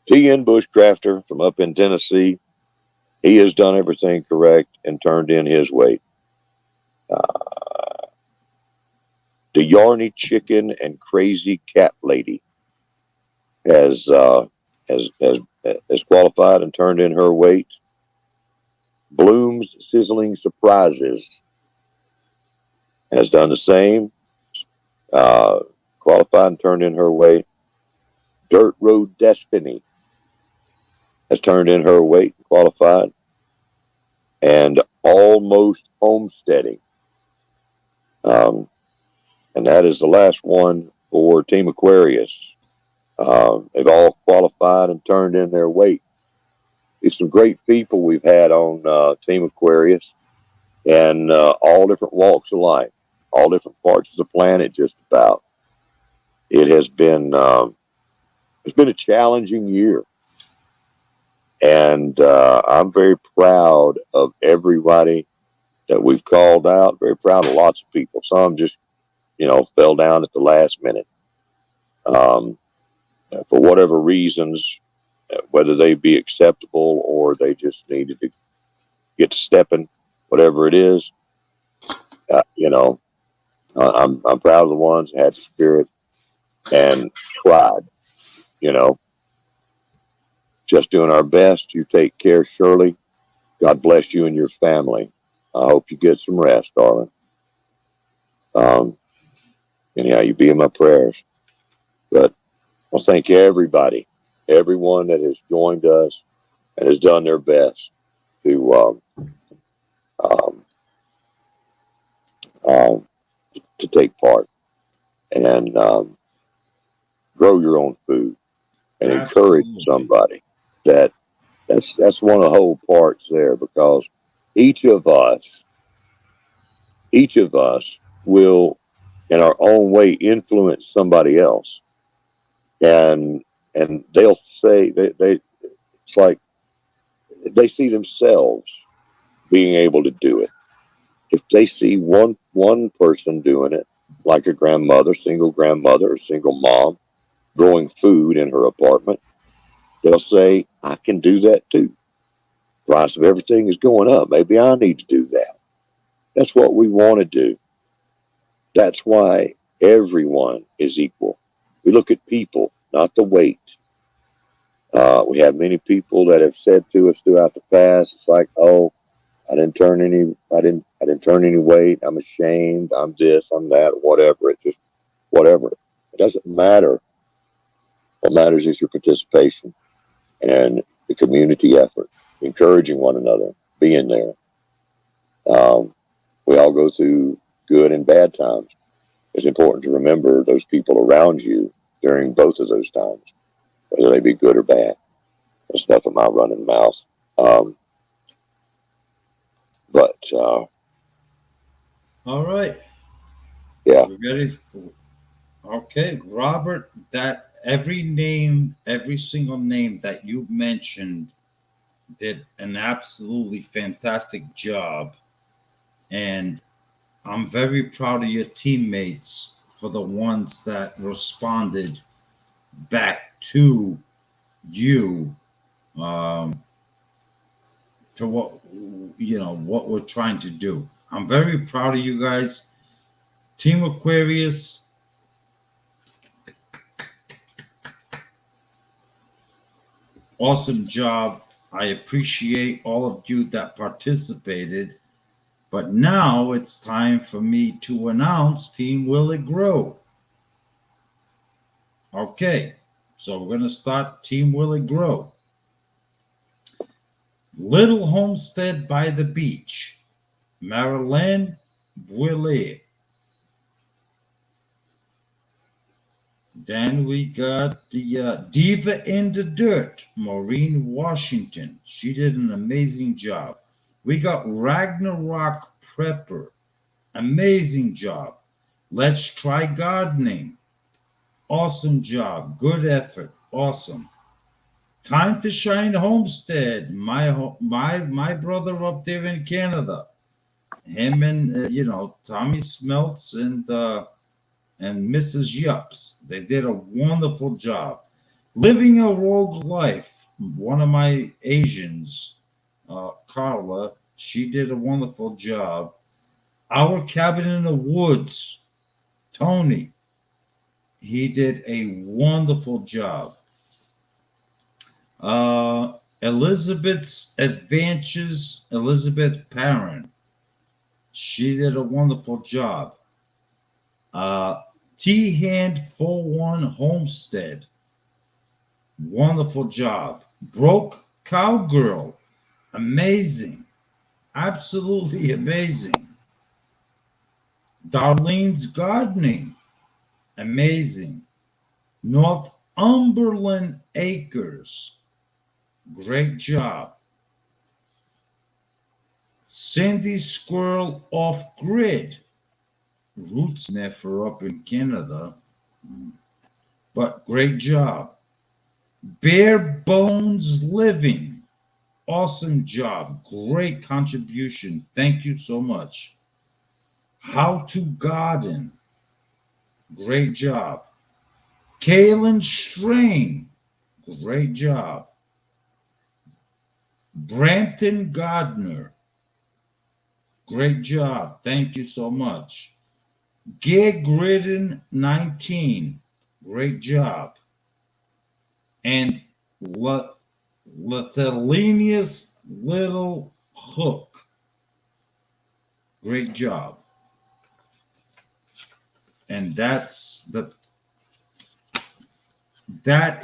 T.N. Bushcrafter from up in Tennessee. He has done everything correct and turned in his weight. The Yarny Chicken and Crazy Cat Lady has has qualified and turned in her weight. Bloom's Sizzling Surprises has done the same. Qualified and turned in her weight. Dirt Road Destiny has turned in her weight and qualified. And Almost Homesteading. And that is the last one for Team Aquarius. They've all qualified and turned in their weight. It's some great people we've had on Team Aquarius, and all different walks of life, all different parts of the planet. Just about. It has been it's been a challenging year, and I'm very proud of everybody that we've called out. Very proud of lots of people. Some just fell down at the last minute. For whatever reasons, whether they be acceptable or they just needed to get to stepping, whatever it is, I'm proud of the ones that had the spirit and tried, just doing our best. You take care, Shirley. God bless you and your family. I hope you get some rest, darling. Anyhow, you be in my prayers. But I'll thank everybody, everyone that has joined us and has done their best to take part and grow your own food and encourage somebody. That's one of the whole parts there, because each of us will, in our own way, influence somebody else, and they'll say they it's like they see themselves being able to do it. If they see one person doing it, like a grandmother, single grandmother or single mom, growing food in her apartment, they'll say, I can do that too. Price of everything is going up. Maybe I need to do that. That's what we want to do. That's why everyone is equal. We look at people, not the weight. We have many people that have said to us throughout the past, it's like, oh, I didn't turn any weight. I'm ashamed. I'm this, I'm that, whatever. It just, whatever. It doesn't matter. What matters is your participation and the community effort, encouraging one another, being there. We all go through good and bad times. It's important to remember those people around you during both of those times, whether they be good or bad. That's enough of my running mouth. All right. Yeah. We ready? Okay, Robert, that every single name that you mentioned did an absolutely fantastic job. And I'm very proud of your teammates for the ones that responded back to you, to what we're trying to do. I'm very proud of you guys. Team Aquarius, awesome job. I appreciate all of you that participated. But now it's time for me to announce Team Will It Grow. Okay, so we're going to start Team Will It Grow. Little Homestead by the Beach, Marilyn Bouillet. Then we got the Diva in the Dirt, Maureen Washington. She did an amazing job. We got Ragnarok Prepper. Amazing job. Let's Try Gardening. Awesome job. Good effort. Awesome. Time to Shine Homestead. My brother up there in Canada. Him and Tommy Smelts and Mrs. Yups. They did a wonderful job. Living a Rogue Life. One of my Asians, Carla, she did a wonderful job. Our Cabin in the Woods, Tony, he did a wonderful job. Elizabeth's Adventures, Elizabeth Parent. She did a wonderful job. Uh, T Hand 41 Homestead. Wonderful job. Broke Cowgirl. Amazing. Absolutely amazing. Darlene's Gardening. Amazing. Northumberland Acres. Great job. Sandy Squirrel Off Grid. Roots Nefer up in Canada. But great job. Bare Bones Living. Awesome job. Great contribution. Thank you so much. How to Garden. Great job. Kalen Strain. Great job. Brampton Gardner. Great job. Thank you so much. Gig Ridden 19. Great job. And Lethelinius Little Hook. Great job. And that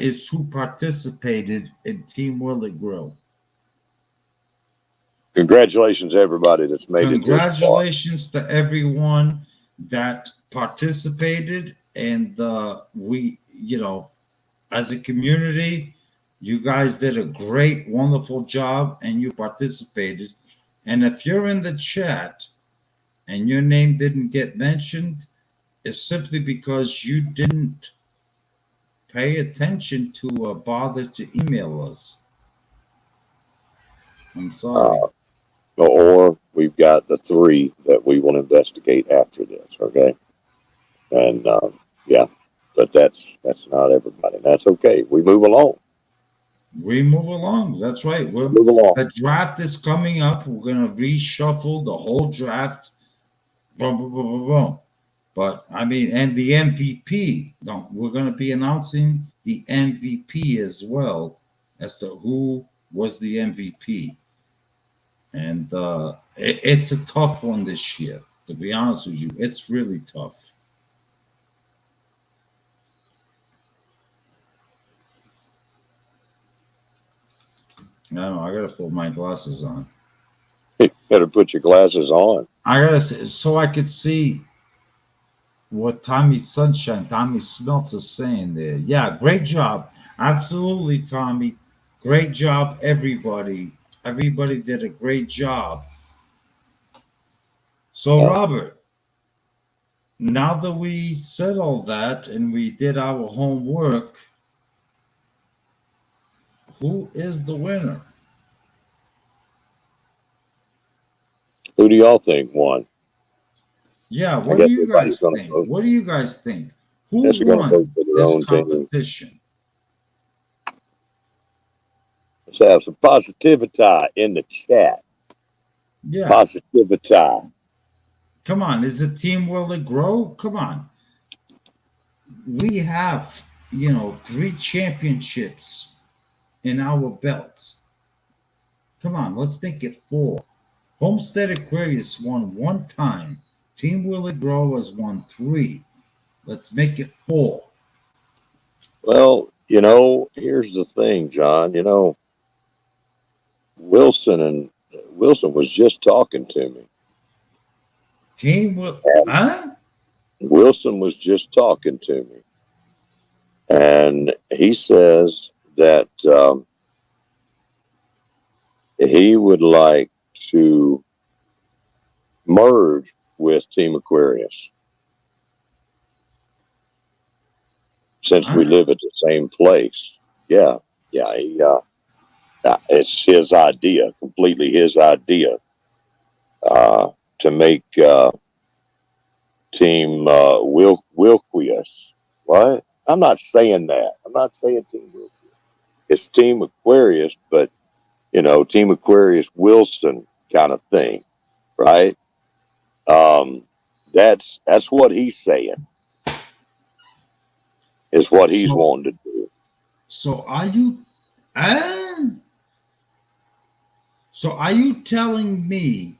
is who participated in Team Willie Grill. Congratulations, everybody that's made it. Congratulations to everyone that participated, and we, as a community, you guys did a great, wonderful job, and you participated. And if you're in the chat and your name didn't get mentioned, it's simply because you didn't pay attention to bother to email us. I'm sorry. Or we've got the 3 that we will investigate after this. Okay, and yeah, but that's not everybody. That's okay. We move along. We move along. That's right. Move along. The draft is coming up. We're going to reshuffle the whole draft. Boom, boom, boom, boom, boom. But I mean, and the MVP. No, we're going to be announcing the MVP as well as to who was the MVP. And it's a tough one this year, to be honest with you. It's really tough. I don't know. I got to put my glasses on. You better put your glasses on. I got to, so I could see what Tommy Sunshine, Tommy Smelts is saying there. Yeah, great job. Absolutely, Tommy. Great job, everybody. Everybody did a great job. So, Robert, now that we said all that and we did our homework, who is the winner? Who do y'all think won? Yeah, what do you guys think? What do you guys think? Who won this competition? Let's have some positivity in the chat. Yeah. Positivity. Come on, is it Team Will It Grow? Come on. We have, 3 championships in our belts. Come on, let's make it 4. Homestead Aquarius won 1 time. Team Will It Grow has won 3. Let's make it 4. Well, here's the thing, John. Wilson was just talking to me. Wilson was just talking to me. And he says that he would like to merge with Team Aquarius. Since we live at the same place. Yeah. It's his idea, completely his idea, to make Team Wilquius. What? I'm not saying that. I'm not saying Team Wilquius. It's Team Aquarius, but Team Aquarius Wilson kind of thing, right? That's what he's saying. Is what he's wanting to do. So are you Ah, so are you telling me?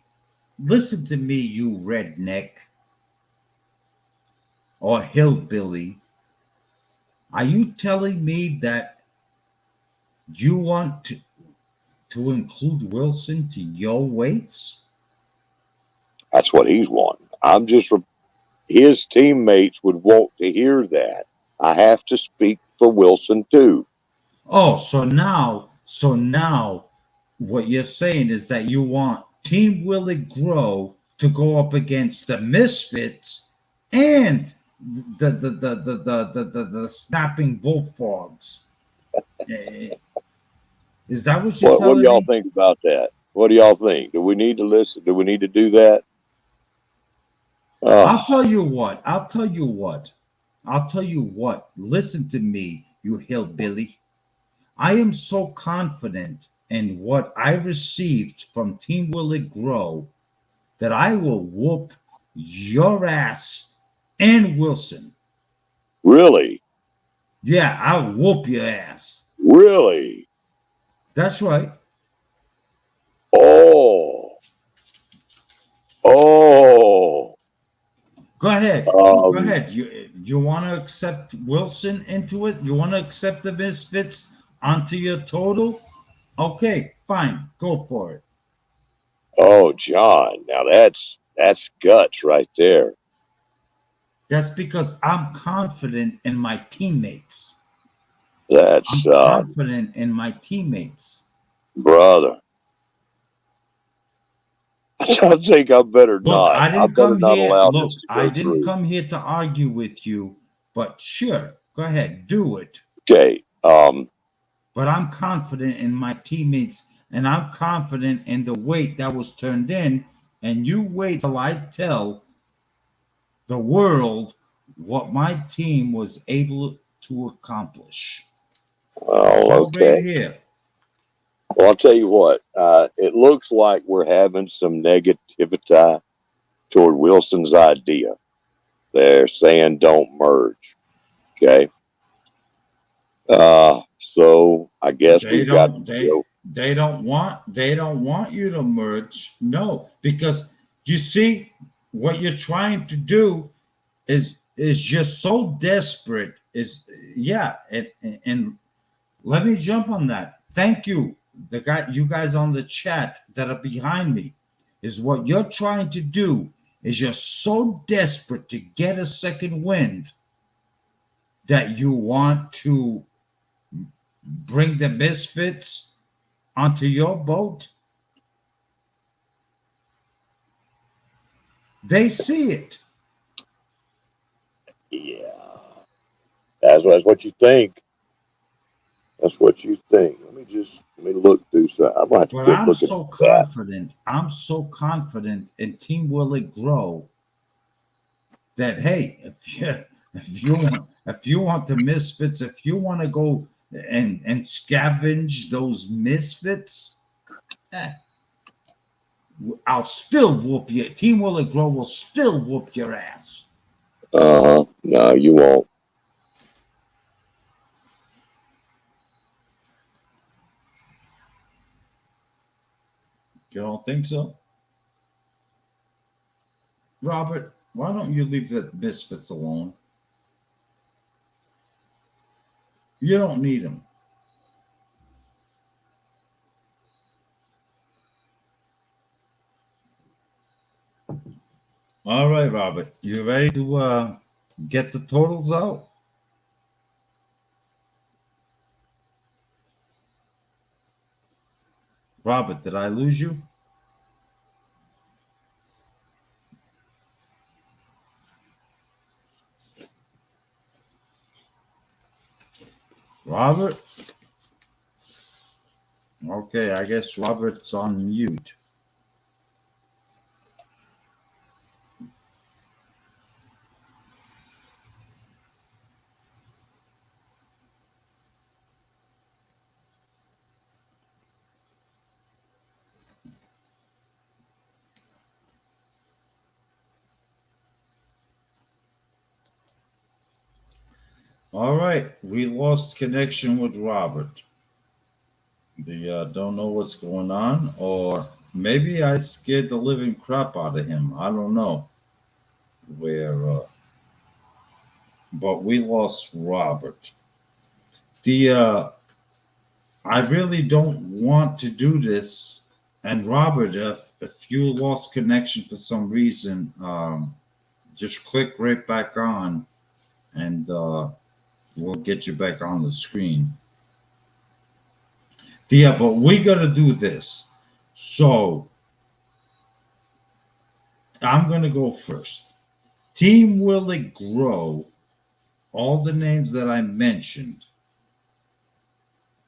Listen to me, you redneck or hillbilly. Are you telling me that you want to include Wilson to your weights? That's what he's wanting. His teammates would want to hear that. I have to speak for Wilson too. Oh, so now what you're saying is that you want Team Willie Grow to go up against the Misfits and the snapping bullfrogs. Eh, Is that what you're What do telling y'all me? think about that? What do y'all think? Do we need to listen? Do we need to do that? I'll Oh, tell you what. I'll tell you what. I'll tell you what. Listen to me, you hillbilly. I am so confident in what I received from Team Will It Grow that I will whoop your ass and Wilson. really? Yeah, I'll whoop your ass. Really? That's right. Oh, oh. Go ahead. Go Um, ahead. You want to accept Wilson into it? You want to accept the Misfits onto your total? Okay, fine. Go for it. oh, John. Now that's guts right there. That's because I'm confident in my teammates. That's I'm confident in my teammates. brother. I think I better Look, not. I I didn't better come not here. allow this Look, to I go didn't through. come here to argue with you, but sure, go ahead, do it. Okay. But I'm confident in my teammates and I'm confident in the weight that was turned in. And you wait till I tell the world what my team was able to accomplish. It's Well, all right okay. here. Well, I'll tell you what. It looks like we're having some negativity toward Wilson's idea. They're saying don't merge. Okay. So I guess They we've got to don't they go. they don't want you to merge. No, because you see what you're trying to do is just so desperate is yeah and let me jump on that. Thank you, the guy, you guys on the chat that are behind me. Is what you're trying to do is you're so desperate to get a second wind that you want to bring the misfits onto your boat. They see it. Yeah. That's what you think. That's what you think. Let me look through some. I'm gonna have to But quit I'm looking so at that. confident. I'm so confident in Team Will It Grow that hey, if you want the misfits, if you want to go and scavenge those misfits, eh, I'll still whoop you. Team Will It Grow will still whoop your ass. No, you won't. You don't think so, Robert? Why don't you leave the misfits alone? You don't need them. All right, Robert. You ready to get the totals out? Robert, did I lose you? Robert? Okay, I guess Robert's on mute. All right, we lost connection with Robert. The don't know what's going on, or maybe I scared the living crap out of him. I don't know where, but we lost Robert. The I really don't want to do this. And Robert, if you lost connection for some reason, just click right back on, and we'll get you back on the screen. Yeah, but we got to do this. So I'm going to go first. Team Will It Grow, all the names that I mentioned,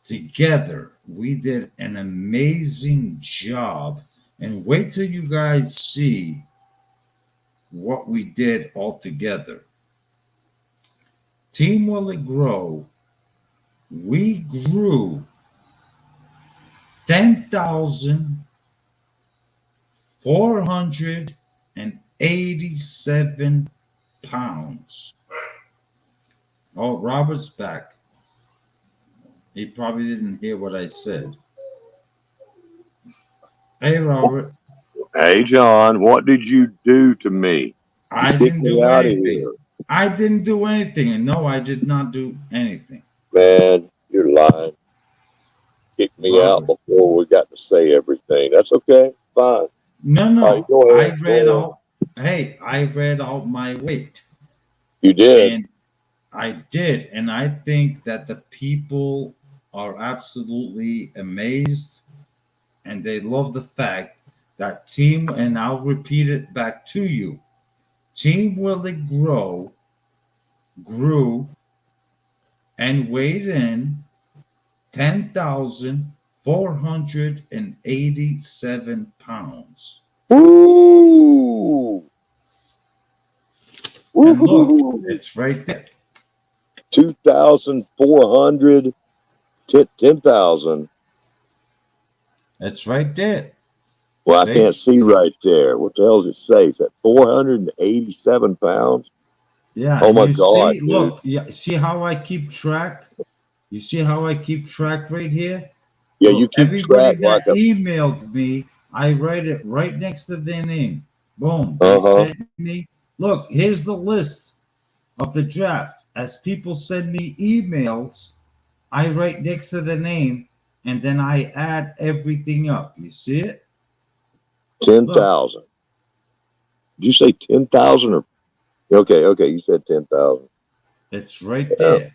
together, we did an amazing job. And wait till you guys see what we did all together. Team Will It Grow, we grew 10,487 pounds. Oh, Robert's back. He probably didn't hear what I said. Hey, Robert. Hey, John, what did you do to me? I Kick didn't me do out of anything. here. I didn't do anything. And no, I did not do anything. Man, you're lying. Kick me out Robert. before we got to say everything. That's okay. Fine. No, All right, no. go I ahead. read Go ahead. out. Hey, I read out my weight. You did. And I did. And I think that the people are absolutely amazed, and they love the fact that team, and I'll repeat it back to you. Team Will It Grow grew and weighed in 10,487 pounds. Woo! And look, Woo! it's right there. 2,400, 10,000. It's right there. Well, I See? can't see right there. What the hell does it say? Is that 487 pounds? Yeah. Oh my You God, see, dude. look, yeah, see how I keep track? You see how I keep track right here? Yeah, you Look, keep everybody track like that a. emailed me, I write it right next to their name. Boom. They Uh-huh. sent me. Look, here's the list of the draft. As people send me emails, I write next to the name, and then I add everything up. You see it? Look, 10,000. Did you say 10,000 or? Okay, you said 10,000. it's right Yeah. there.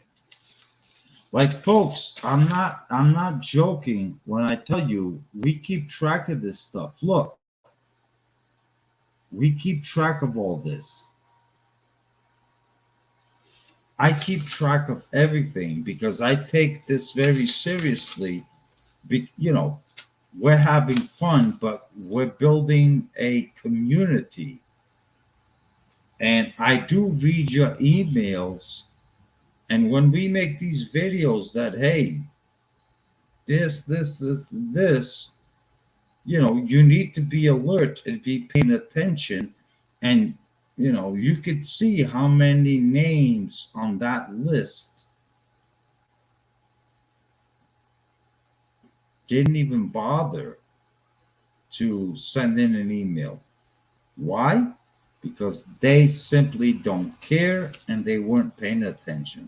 Like, folks, I'm not joking when I tell you we keep track of this stuff. Look, we keep track of all this. I keep track of everything because I take this very seriously. You know, we're having fun, but we're building a community. And I do read your emails. And when we make these videos that, hey, this, you know, you need to be alert and be paying attention. And, you know, you could see how many names on that list didn't even bother to send in an email. Why? Because they simply don't care and they weren't paying attention.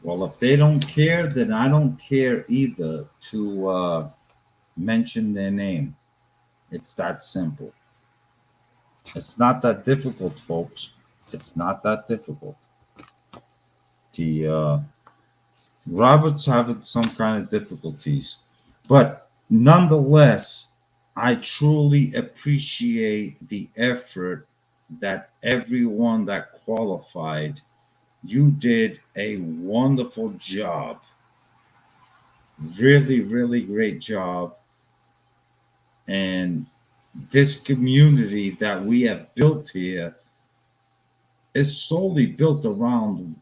Well, if they don't care, then I don't care either to mention their name. It's that simple. It's not that difficult, folks. It's not that difficult. The Robert's having some kind of difficulties, but nonetheless, I truly appreciate the effort that everyone that qualified. You did a wonderful job. Really, really great job. And this community that we have built here is solely built around,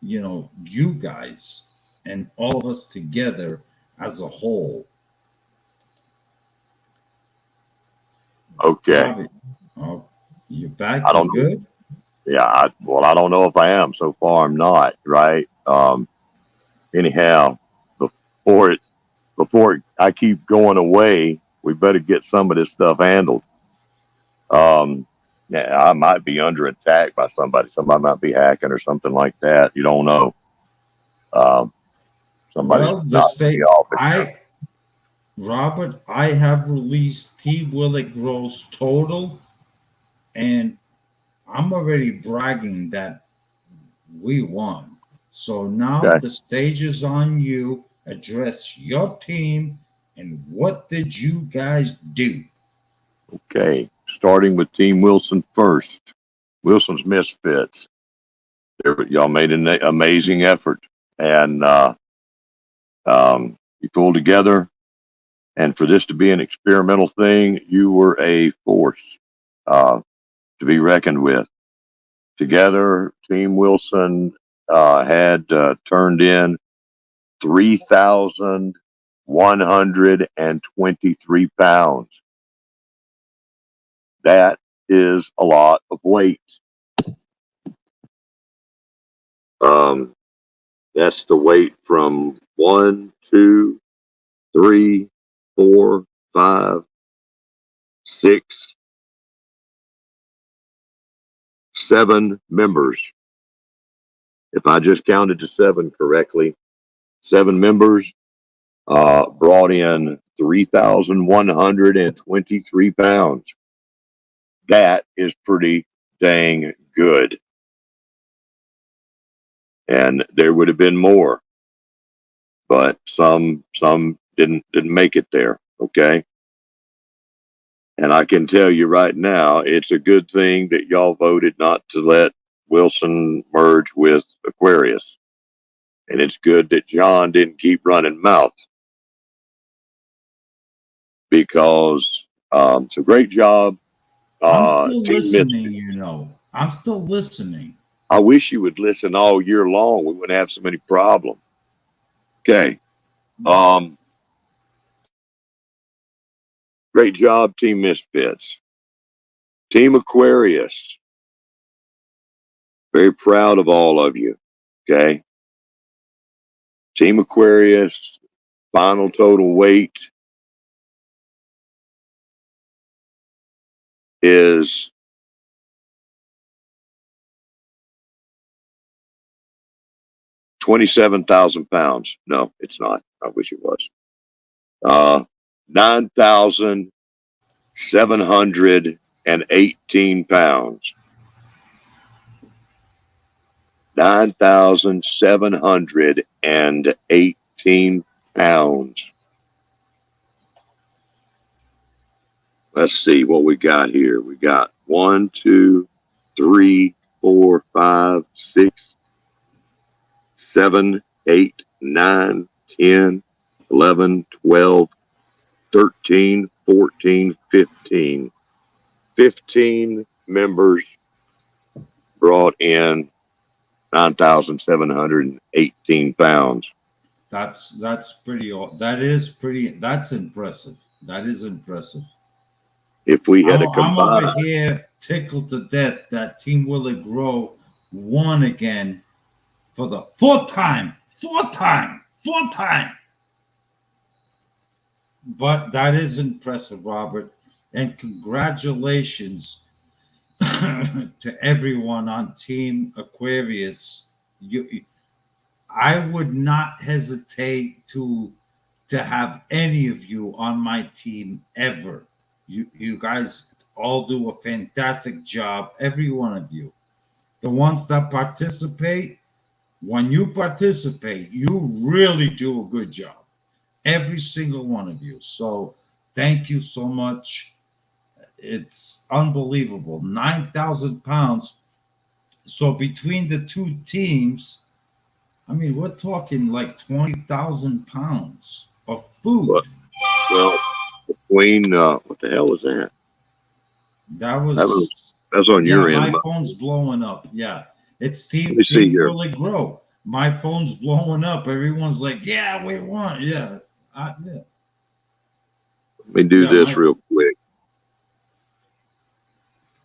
you know, you guys and all of us together as a whole. Okay. Bobby, oh, you back? I You don't know. good? Yeah. Well, I don't know if I am. So far, I'm not. Right. anyhow, before I keep going away, we better get some of this stuff handled. Yeah, I might be under attack by somebody. Somebody might be hacking or something like that. You don't know. Um, somebody's Well, the knocking me state, off. Robert, I have released T. Willie Gross total, and I'm already bragging that we won. So now Okay. the stage is on you. Address your team and what did you guys do? Okay. Starting with Team Wilson first. Wilson's Misfits. Y'all made an amazing effort, and you pulled together. And for this to be an experimental thing, you were a force to be reckoned with. Together, Team Wilson had turned in 3,123 pounds. That is a lot of weight. Um, that's the weight from 1, 2, 3, 4, 5, 6, 7 members. If I just counted to 7 correctly, 7 members brought in 3,123 pounds. That is pretty dang good. And there would have been more, but some didn't make it there. Okay. And I can tell you right now, it's a good thing that y'all voted not to let Wilson merge with Aquarius. And it's good that John didn't keep running mouth, because it's a great job. I'm still Team listening, Misfit. you know. I'm still listening. I wish you would listen all year long. We wouldn't have so many problems. Okay. Great job, Team Misfits. Team Aquarius. Very proud of all of you. Okay. Team Aquarius, final total weight is 27,000 pounds. No, it's not. I wish it was. 9,718 pounds. 9,718 pounds. Let's see what we got here. We got 1, 2, 3, 4, 5, 6, 7, 8, 9, 10, 11, 12, 13, 14, 15. 15 members brought in 9,718 pounds. That's pretty. That's impressive. That is impressive. If we had a I'm over combined, here tickled to death that Team Willie Grow won again for the fourth time. But that is impressive, Robert. And congratulations to everyone on Team Aquarius. I would not hesitate to have any of you on my team ever. You guys all do a fantastic job, every one of you. The ones that participate, when you participate, you really do a good job. Every single one of you. So thank you so much. It's unbelievable. 9,000 pounds. So between the two teams, I mean, we're talking like 20,000 pounds of food. well, between what the hell was that? That That was, was that's on yeah, your end. my phone's blowing up. Yeah. It's Let me see Team here. Willie Grow. My phone's blowing up. Everyone's like, yeah, we won. Yeah. Yeah. Let me do Yeah, this real quick.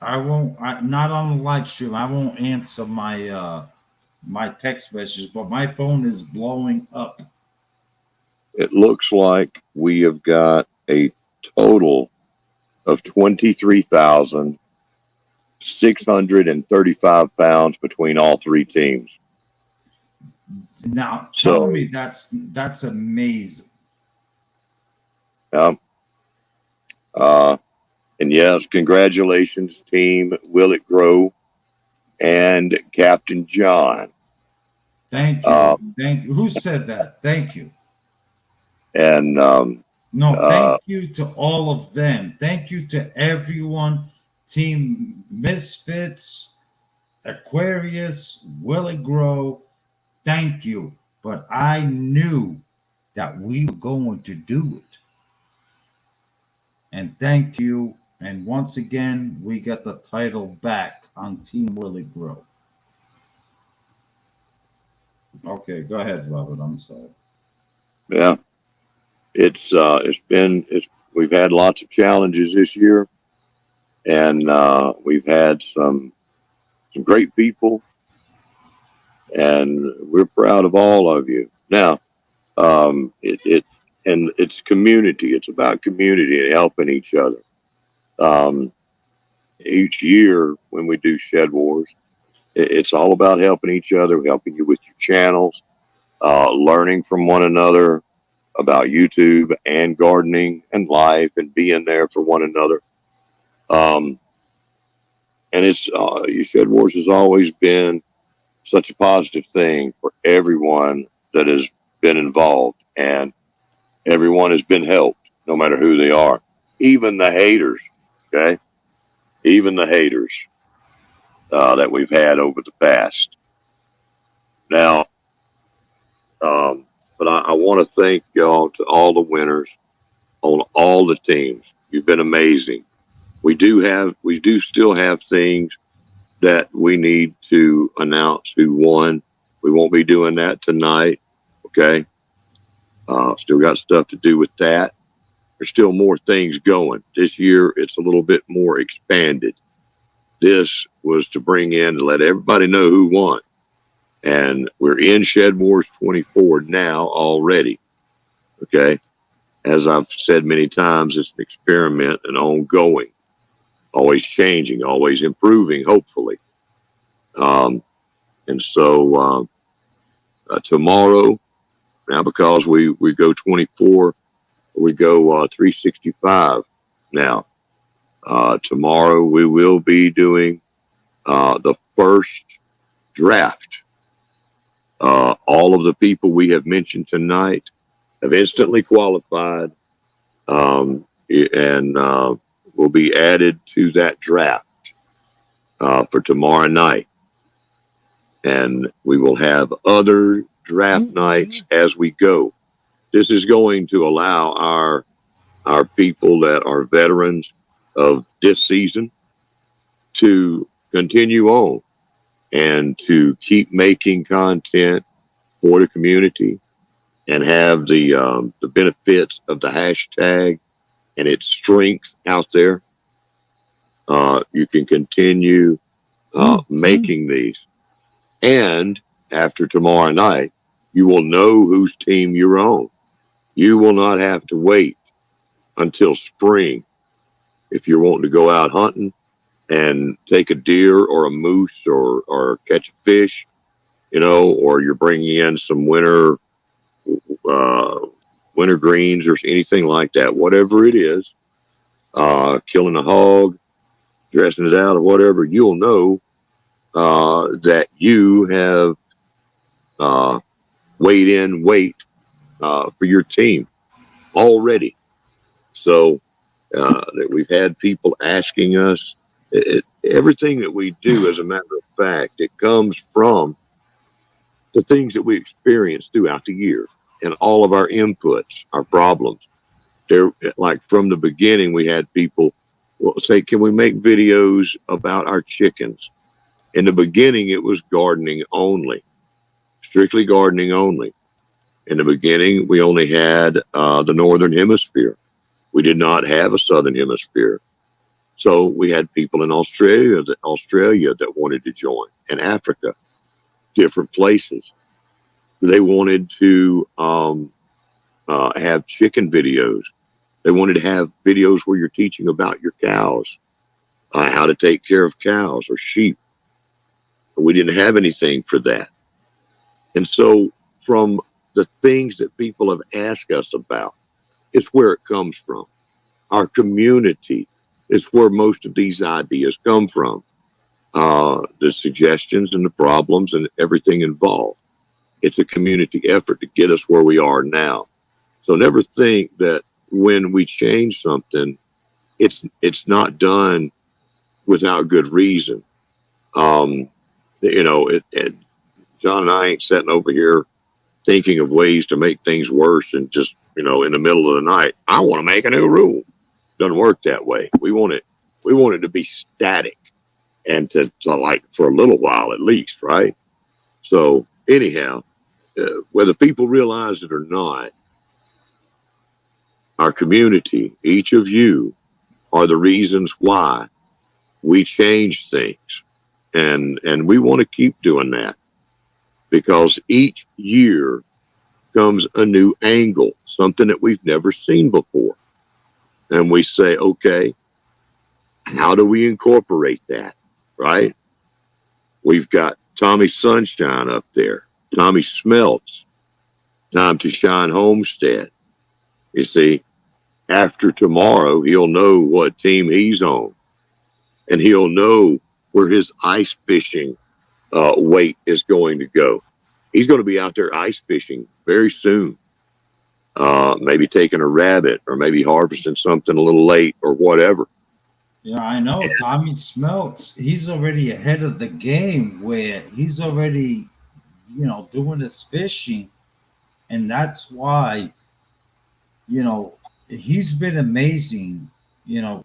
I won't, not on the live stream. I won't answer my text messages, but my phone is blowing up. It looks like we have got a total of 23,635 pounds between all three teams. Now, tell So, me that's amazing. um, and yes, congratulations, team Will It Grow and Captain John. Thank you. Um, Thank you. Who said that? Thank you. and No, uh, thank you to all of them. Thank you to everyone. Team Misfits, Aquarius, Will It Grow. Thank you. But I knew that we were going to do it. And thank you. And once again, we got the title back on Team Will It Grow. Okay, go ahead, Robert. I'm sorry. yeah, it's we've had lots of challenges this year, and we've had some great people, and we're proud of all of you. Now, it and it's community. It's about community and helping each other. Um, each year when we do Shed Wars, it's all about helping each other, helping you with your channels, learning from one another about YouTube and gardening and life and being there for one another. Um, and it's Shed Wars has always been such a positive thing for everyone that has been involved, and everyone has been helped, no matter who they are, even the haters. Okay, even the haters that we've had over the past. Now, but I want to thank y'all, to all the winners on all the teams. You've been amazing. We do still have things that we need to announce who won. We won't be doing that tonight. Okay. Still got stuff to do with that. There's still more things going. This year, it's a little bit more expanded. This was to bring in and let everybody know who won. And we're in Shed Wars 24 now already. Okay. As I've said many times, it's an experiment and ongoing, always changing, always improving, hopefully. And so tomorrow, now because we go 24, we go 365 now. Tomorrow we will be doing the first draft. All of the people we have mentioned tonight have instantly qualified, and will be added to that draft for tomorrow night. And we will have other draft nights as we go. This is going to allow our people that are veterans of this season to continue on and to keep making content for the community and have the benefits of the hashtag and its strength out there. You can continue making these. And after tomorrow night, you will know whose team you're on. You will not have to wait until spring if you're wanting to go out hunting and take a deer or a moose or catch a fish, or you're bringing in some winter greens or anything like that, whatever it is, killing a hog, dressing it out or whatever, you'll know that you have weighed weight for your team already. So that we've had people asking us, everything that we do, as a matter of fact, it comes from the things that we experience throughout the year and all of our inputs, our problems. There, like from the beginning, we had people say, "Can we make videos about our chickens?" In the beginning, it was gardening only, strictly gardening only. In the beginning, we only had the Northern Hemisphere. We did not have a Southern Hemisphere. So we had people in Australia that wanted to join, and Africa. different places. They wanted to have chicken videos. They wanted to have videos where you're teaching about your cows, how to take care of cows or sheep. We didn't have anything for that. And so from the things that people have asked us about, it's where it comes from. Our community is where most of these ideas come from. The suggestions and the problems and everything involved. It's a community effort to get us where we are now. So never think that when we change something, it's not done without good reason. You know, John and I ain't sitting over here thinking of ways to make things worse and just, you know, in the middle of the night, I want to make a new rule. Doesn't work that way. We want it to be static and to like for a little while at least, right? So anyhow, whether people realize it or not, our community, each of you, are the reasons why we change things. And we want to keep doing that because each year comes a new angle, something that we've never seen before. And we say, okay, how do we incorporate that, right? We've got Tommy Sunshine up there, Tommy Smelts, Time to Shine Homestead. You see, after tomorrow, he'll know what team he's on, and he'll know where his ice fishing weight is going to go. He's going to be out there ice fishing very soon, maybe taking a rabbit or maybe harvesting something a little late or whatever. Yeah, I know. Tommy Smelts, he's already ahead of the game where he's already, you know, doing his fishing. And that's why, you know, he's been amazing, you know,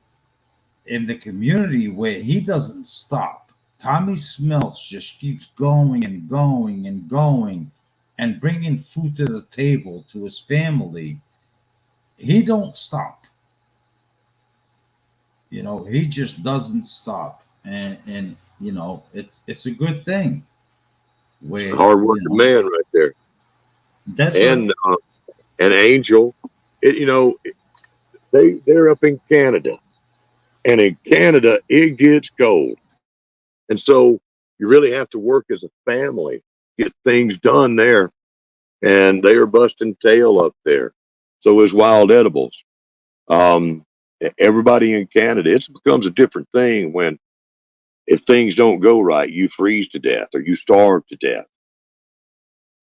in the community where he doesn't stop. Tommy Smelts just keeps going and going and going and bringing food to the table to his family. He don't stop. You know, he just doesn't stop. And you know, it's a good thing. Where Hard you working know man right there. that's a And Angel, you know, they're up in Canada, and in Canada it gets cold, and so you really have to work as a family, get things done there, and they are busting tail up there. So is Wild Edibles. Um, Everybody in Canada, it becomes a different thing when if things don't go right, you freeze to death or you starve to death.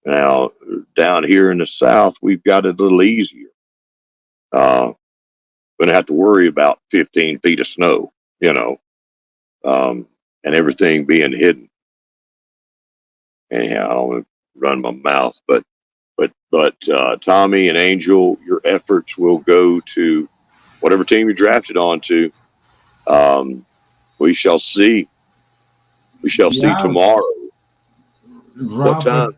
Now down here in the South, we've got it a little easier. Uh, Gonna have to worry about 15 feet of snow, you know, and everything being hidden. Anyhow, I don't want to run my mouth, but Tommy and Angel, your efforts will go to whatever team you drafted onto. Um, we shall see. We shall see yeah, tomorrow. What time?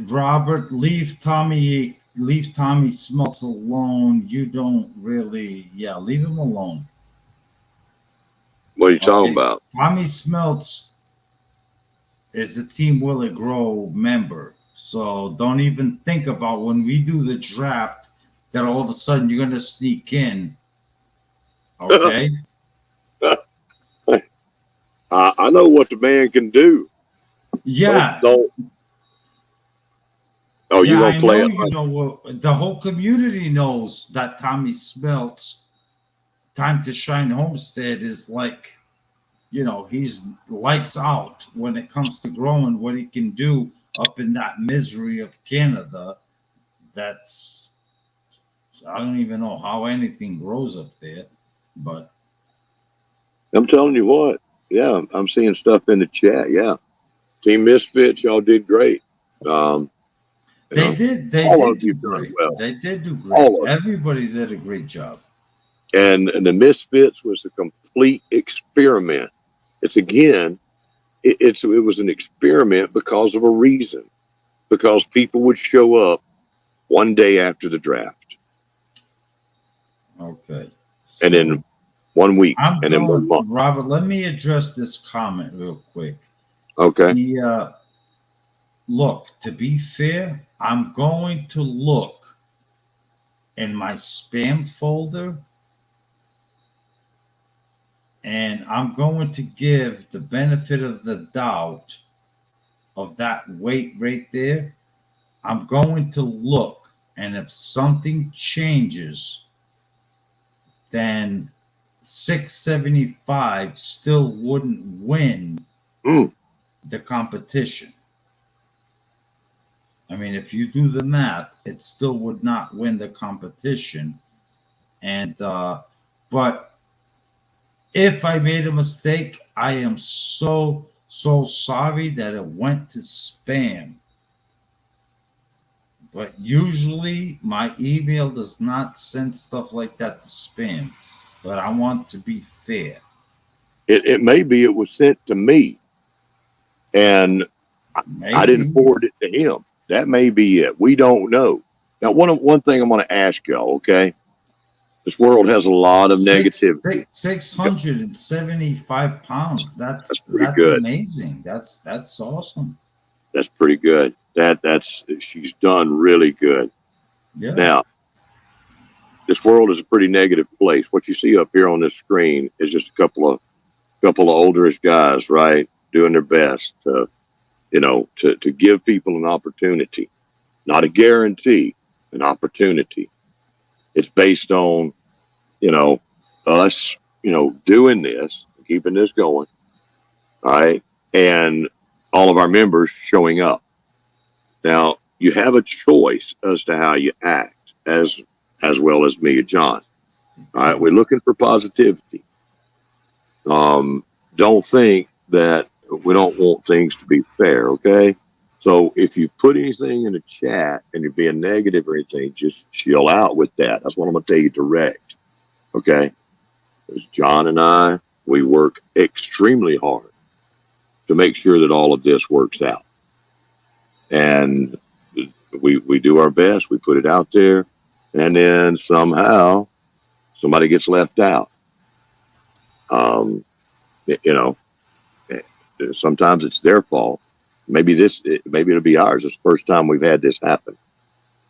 Robert, leave Tommy Smelts alone. You don't really, yeah, leave him alone. What are you talking Okay, about? Tommy Smelts is a Team Willie Grow member. So don't even think about when we do the draft that all of a sudden you're going to sneak in. Okay? I know what the man can do. Yeah. Don't. Oh, you Yeah, gonna I play know it? you know the whole community knows that Tommy Smelts Time to Shine Homestead is like, you know, he's lights out when it comes to growing what he can do up in that misery of Canada. That's I don't even know how anything grows up there, but I'm telling you what. Yeah, I'm seeing stuff in the chat. Yeah, Team Misfits, y'all did great. Um, you know, they all of did do you done great. well. They did do great. All of Everybody did a great job. and the Misfits was a complete experiment. It's again, it was an experiment because of a reason. Because people would show up one day after the draft, Okay. and So then 1 week, I'm and then going, 1 month. Robert, let me address this comment real quick. Okay. The look, to be fair, I'm going to look in my spam folder and I'm going to give the benefit of the doubt of that weight right there. I'm going to look, and if something changes, then 675 still wouldn't win Mm. the competition. I mean, if you do the math, it still would not win the competition. And but if I made a mistake, I am so sorry that it went to spam. But usually my email does not send stuff like that to spam. But I want to be fair. It may be it was sent to me and I didn't Maybe forward it to him. That may be it. We don't know. Now, one thing I'm going to ask y'all, okay? This world has a lot of negativity. 675 pounds. That's That's pretty that's good. amazing. That's awesome. That's pretty good. That's she's done really good. Yeah. Now, this world is a pretty negative place. What you see up here on this screen is just a couple of olderish guys, right, doing their best to, to give people an opportunity, not a guarantee, an opportunity. It's based on, us, doing this, keeping this going, all right, and all of our members showing up. Now, you have a choice as to how you act, as well as me and John. All right, we're looking for positivity. Don't think that we don't want things to be fair, okay? So if you put anything in the chat and you're being negative or anything, just chill out with that. That's what I'm going to tell you direct, okay? Because John and I, we work extremely hard to make sure that all of this works out. And we do our best. We put it out there. And then somehow somebody gets left out. Sometimes it's their fault. Maybe it'll be ours. It's the first time we've had this happen.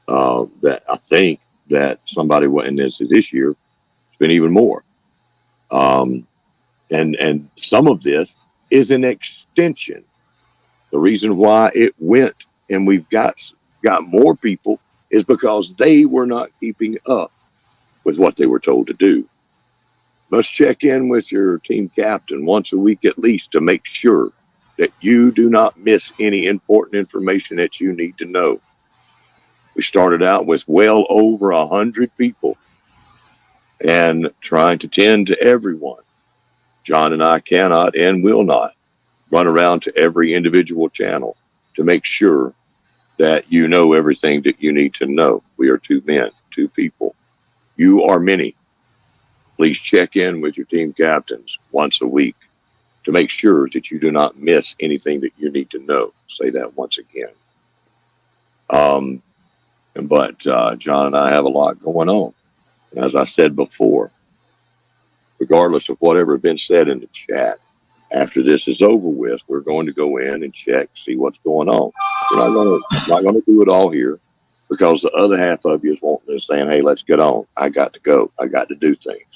That I think that somebody in this year, it's been even more. And some of this is an extension. The reason why it went and we've got more people is because they were not keeping up with what they were told to do. Must check in with your team captain once a week at least to make sure that you do not miss any important information that you need to know. We started out with well over 100 people and trying to tend to everyone. John and I cannot and will not run around to every individual channel to make sure that you know everything that you need to know. We are two men, two people. You are many. Please check in with your team captains once a week to make sure that you do not miss anything that you need to know. Say that once again. But John and I have a lot going on. As I said before, regardless of whatever has been said in the chat, after this is over with, we're going to go in and check, see what's going on. We're not going to do it all here because the other half of you is wanting to saying, hey, let's get on. I got to go. I got to do things.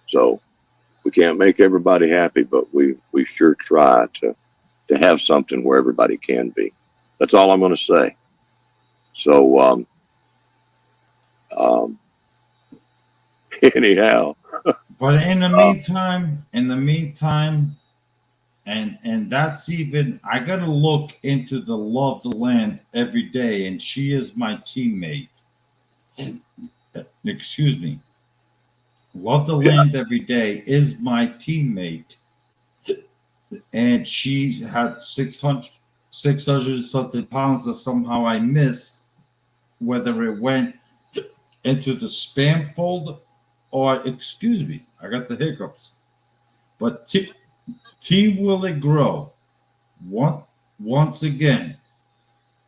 So we can't make everybody happy, but we sure try to have something where everybody can be. That's all I'm going to say. So, anyhow. But in the meantime, and that's even, I gotta look into the Love the Land every day, and she is my teammate. Excuse me. Love the Land every day is my teammate, and she had 600 something pounds that somehow I missed, whether it went into the spam folder or, excuse me, I got the hiccups. But Team Will It Grow, once again,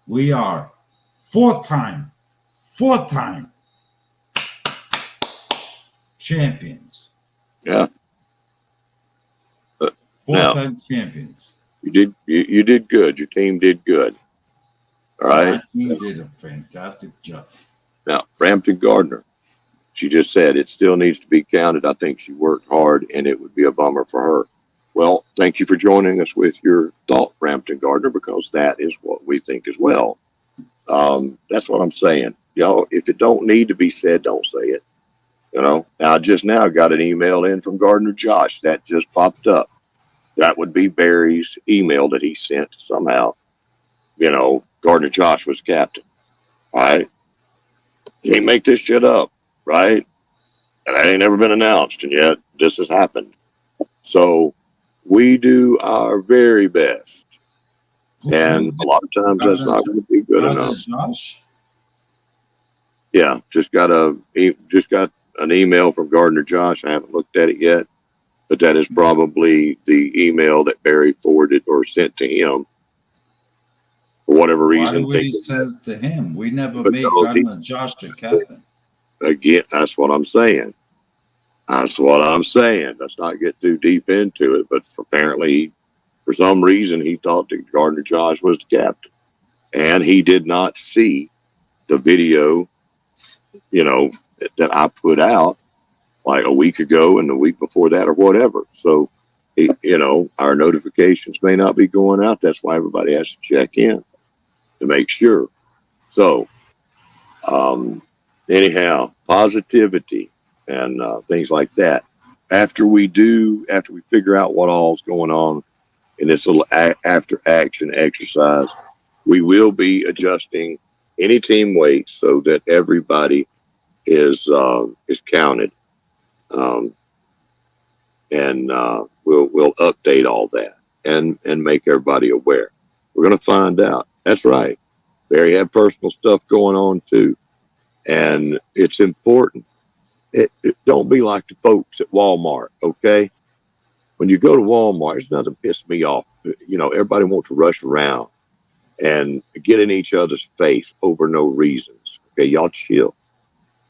we are four-time champions. Yeah. Four-time champions. You did good. Your team did good. All right. My team did a fantastic job. Now, Frampton Gardner, she just said it still needs to be counted. I think she worked hard and it would be a bummer for her. Well, thank you for joining us with your thought, Frampton Gardner, because that is what we think as well. That's what I'm saying. Y'all, if it don't need to be said, don't say it. You know, now I just now got an email in from Gardner Josh that just popped up. That would be Barry's email that he sent somehow. You know, Gardner Josh was captain. All right. You can't make this shit up, right? And that ain't never been announced, and yet this has happened. So we do our very best. And a lot of times that's not going to be good enough. Josh? Yeah, just got an email from Gardner Josh. I haven't looked at it yet, but that is probably the email that Barry forwarded or sent to him for whatever reason. Why would he send it to him? We never made Because Gardner Josh the captain. Again, that's what I'm saying. That's what I'm saying. Let's not get too deep into it, but apparently, for some reason, he thought that Gardner Josh was the captain, and he did not see the video, you know, that I put out like a week ago and the week before that or whatever. So, you know, our notifications may not be going out. That's why everybody has to check in to make sure. So, anyhow, positivity and things like that. After we figure out what all's going on in this little after action exercise, we will be adjusting any team weight so that everybody is counted, and we'll update all that and make everybody aware. We're going to find out. That's right. Barry had personal stuff going on too, and it's important. It don't be like the folks at Walmart, okay? When you go to Walmart, it's nothing piss me off. You know, everybody wants to rush around and get in each other's face over no reasons. Okay, y'all chill.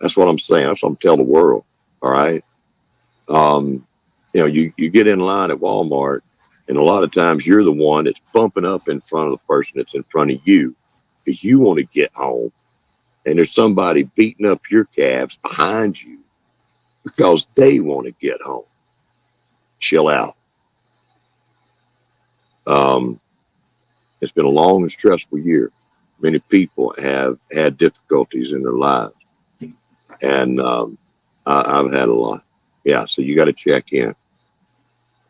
That's what I'm saying. That's what I'm telling the world. All right. You know, you get in line at Walmart, and a lot of times you're the one that's bumping up in front of the person that's in front of you because you want to get home, and there's somebody beating up your calves behind you because they want to get home. Chill out. It's been a long and stressful year. Many people have had difficulties in their lives, and I've had a lot. Yeah, so you got to check in.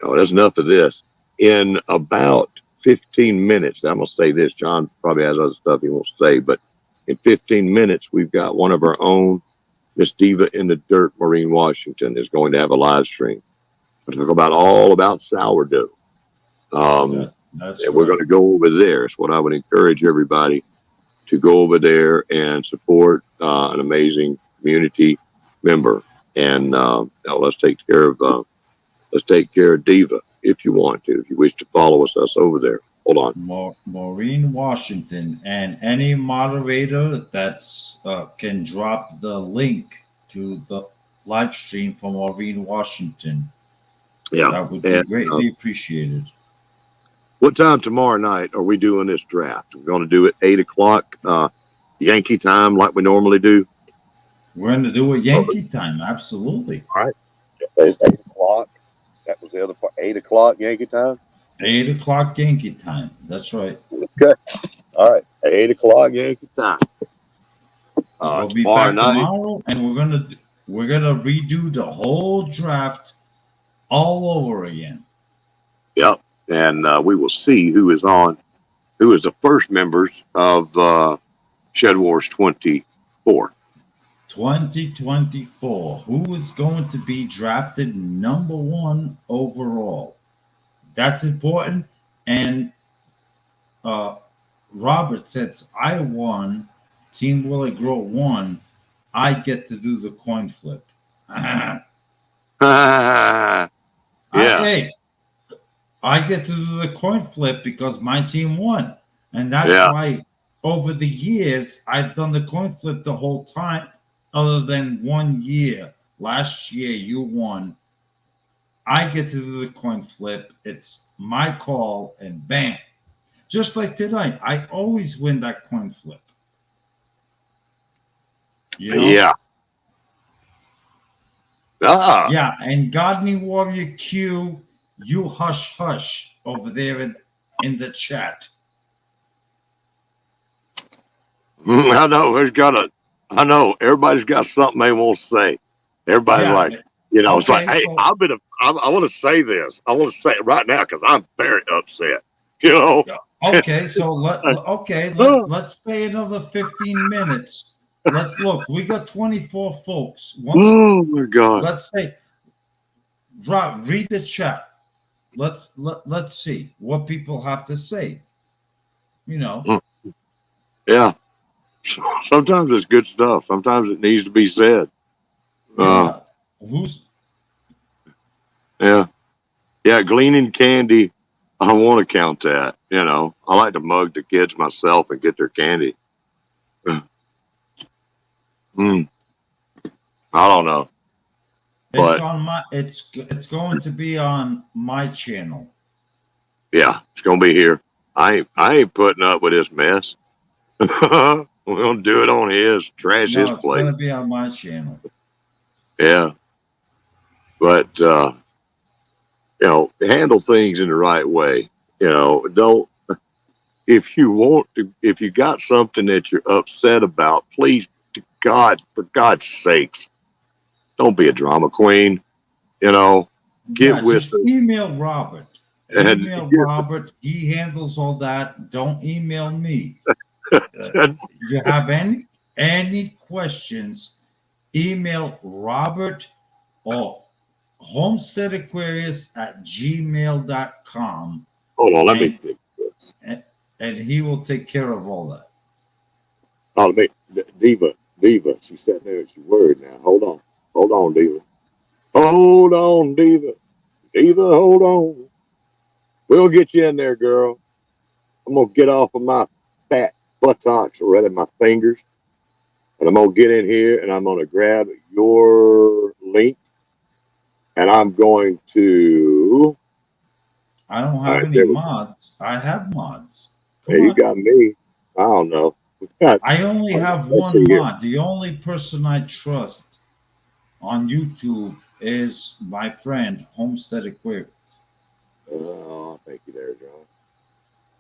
Oh, there's enough of this. In about 15 minutes, I'm going to say this. John probably has other stuff he wants to say, but in 15 minutes, we've got one of our own, Miss Diva in the Dirt, Maureen Washington, is going to have a live stream. We'll talk all about sourdough. And we're going to go over there. It's what I would encourage everybody to go over there and support an amazing community member. And now let's take care of Diva if you want to. If you wish to follow us over there. Hold on. Maureen Washington, and any moderator that's can drop the link to the live stream from Maureen Washington. Yeah, that would be greatly appreciated. What time tomorrow night are we doing this draft? We're going to do it 8 o'clock Yankee time like we normally do. We're going to do a Yankee time, absolutely. All right. 8 o'clock. That was the other part. 8 o'clock Yankee time? 8 o'clock Yankee time. That's right. Okay. All right. 8 o'clock Yankee time. I'll be back tomorrow, and we're gonna redo the whole draft all over again. Yep. And we will see who is the first members of SHEDWARS 24. 2024. Who is going to be drafted number 1 overall? That's important. And Robert, since I won, Team Willie Grow won, I get to do the coin flip. Yeah. I get to do the coin flip because my team won. And that's why over the years, I've done the coin flip the whole time, other than 1 year. Last year, you won. I get to do the coin flip. It's my call, and bam. Just like tonight, I always win that coin flip. You know? Yeah. Ah. Yeah, and Gardening Warrior Q, you hush hush over there in the chat. I know. I know. Everybody's got something they want to say. Everybody's Yeah. like, you know, it's like, Okay, hey, so I want to say this. I want to say it right now because I'm very upset. You know? okay, so let's stay another 15 minutes. Look, we got 24 folks. Oh my God. Let's say, Rob, read the chat. Let's see what people have to say. You know. Yeah. Sometimes it's good stuff. Sometimes it needs to be said. Yeah. Who's Yeah. Yeah. Gleaning candy. I want to count that. You know, I like to mug the kids myself and get their candy. Mm, I don't know. it's But on my it's going to be on my channel. yeah, it's gonna be here. I ain't putting up with this mess. We're gonna do it on his trash his No, it's place. gonna be on my channel. Yeah. But you know, handle things in the right way. You know, don't if you got something that you're upset about, please to God, for God's sakes, don't be a drama queen. You know, get Yeah, with just it. email Robert. And Email Robert. He handles all that. Don't email me. You have any questions? Email Robert or homesteadaquarius@gmail.com, hold on, let me and, think. and he will take care of all that. Oh, Diva, she's sitting there and she's worried now. Hold on, Diva. Hold on, Diva. Hold on. We'll get you in there, girl. I'm gonna get off of my fat buttocks, or rather my fingers, and I'm gonna get in here and I'm gonna grab your link, and I'm going to. I don't All have right, any there we go. mods. I have mods. Hey, Come you on. got me. I don't know. I only have Let's one see here. mod. The only person I trust on YouTube is my friend Homestead Aquarius. Oh, thank you there, John.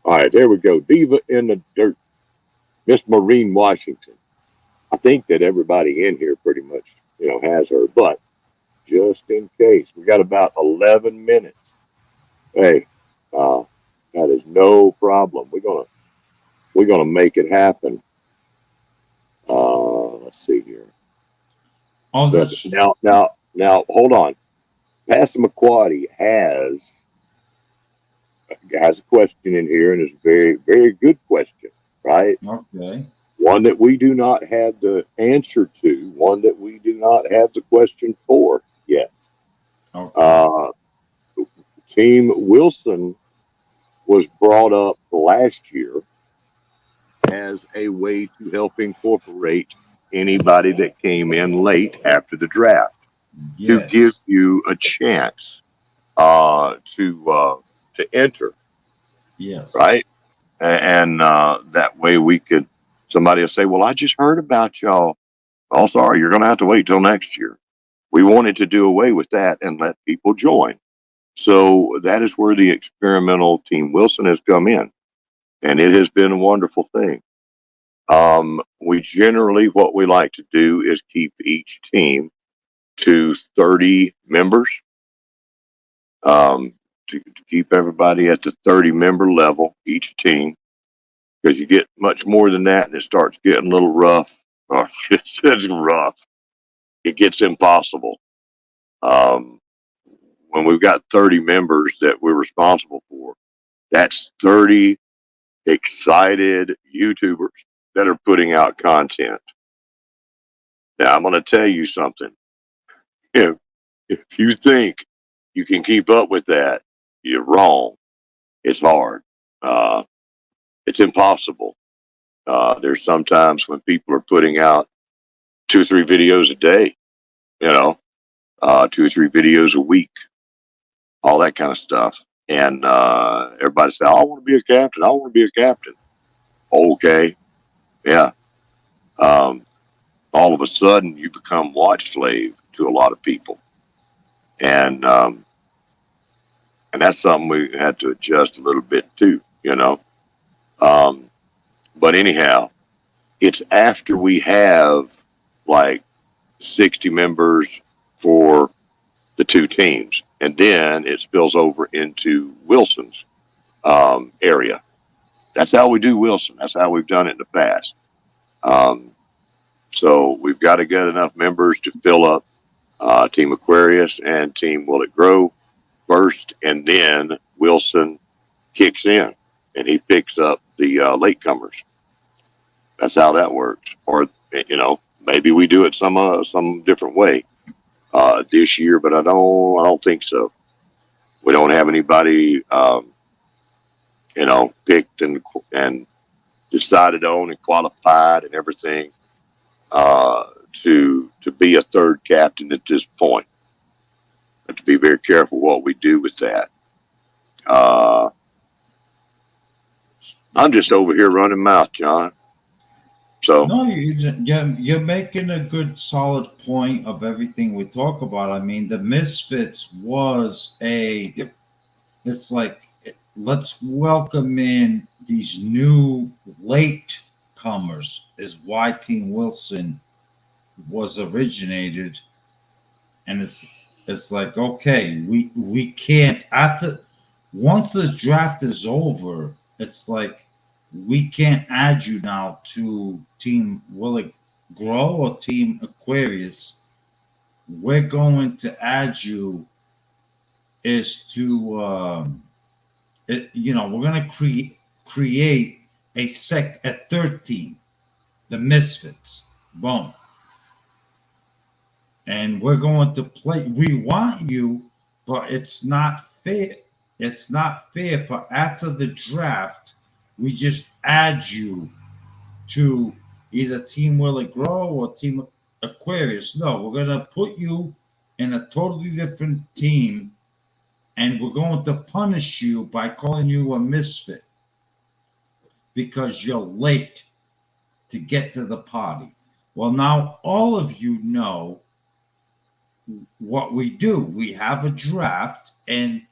All right, there we go. Diva in the dirt. Miss Maureen Washington. I think that everybody in here pretty much, has her, but just in case, we got about 11 minutes. Hey, that is no problem. We're gonna make it happen. Let's see here. Oh, But that's now, hold on. Pastor McQuarrie has a question in here, and it's a very, very good question, right? okay. One that we do not have the answer to, one that we do not have the question for yet. Okay. Team Wilson was brought up last year as a way to help incorporate anybody that came in late after the draft to give Yes. you a chance to enter, Yes. right? And that way somebody will say, well, I just heard about y'all. Oh, sorry, you're going to have to wait till next year. We wanted to do away with that and let people join. So that is where the experimental Team Wilson has come in. And it has been a wonderful thing. We generally, what we like to do is keep each team to 30 members, to keep everybody at the 30 member level, each team, because you get much more than that and it starts getting a little rough. Or it's rough. It gets impossible. When we've got 30 members that we're responsible for, that's 30 excited YouTubers that are putting out content. Now, I'm going to tell you something. If, if you think you can keep up with that, you're wrong. It's hard. It's impossible. There's sometimes when people are putting out 2 or 3 videos a day, 2 or 3 videos a week, all that kind of stuff. And everybody said, I want to be a captain. I want to be a captain. Okay. Yeah. Um, all of a sudden, you become watch slave to a lot of people. And that's something we had to adjust a little bit too, you know. Um, but anyhow, it's after we have like 60 members for the two teams, and then it spills over into Wilson's area. That's how we do Wilson. That's how we've done it in the past. Um, so we've got to get enough members to fill up Team Aquarius and Team Will It Grow first, and then Wilson kicks in and he picks up the latecomers. That's how that works. Or maybe we do it some different way this year, but I don't think so. We don't have anybody picked and decided on and qualified and everything to be a third captain at this point. Have to be very careful what we do with that. I'm just over here running mouth, John. So no, you're making a good, solid point of everything we talk about. I mean, the Misfits was it's like, let's welcome in these new late comers, is why Team Wilson was originated. And it's like, okay, we can't, after, once the draft is over, it's like, we can't add you now to Team Will It Grow or Team Aquarius. We're going to add you is to we're going to create a third team, the Misfits. Boom. And we're going to play. We want you, but it's not fair. It's not fair for after the draft, we just add you to either Team Will It Grow or Team Aquarius. No, we're going to put you in a totally different team, and we're going to punish you by calling you a misfit because you're late to get to the party. Well, now all of you know what we do. We have a draft, and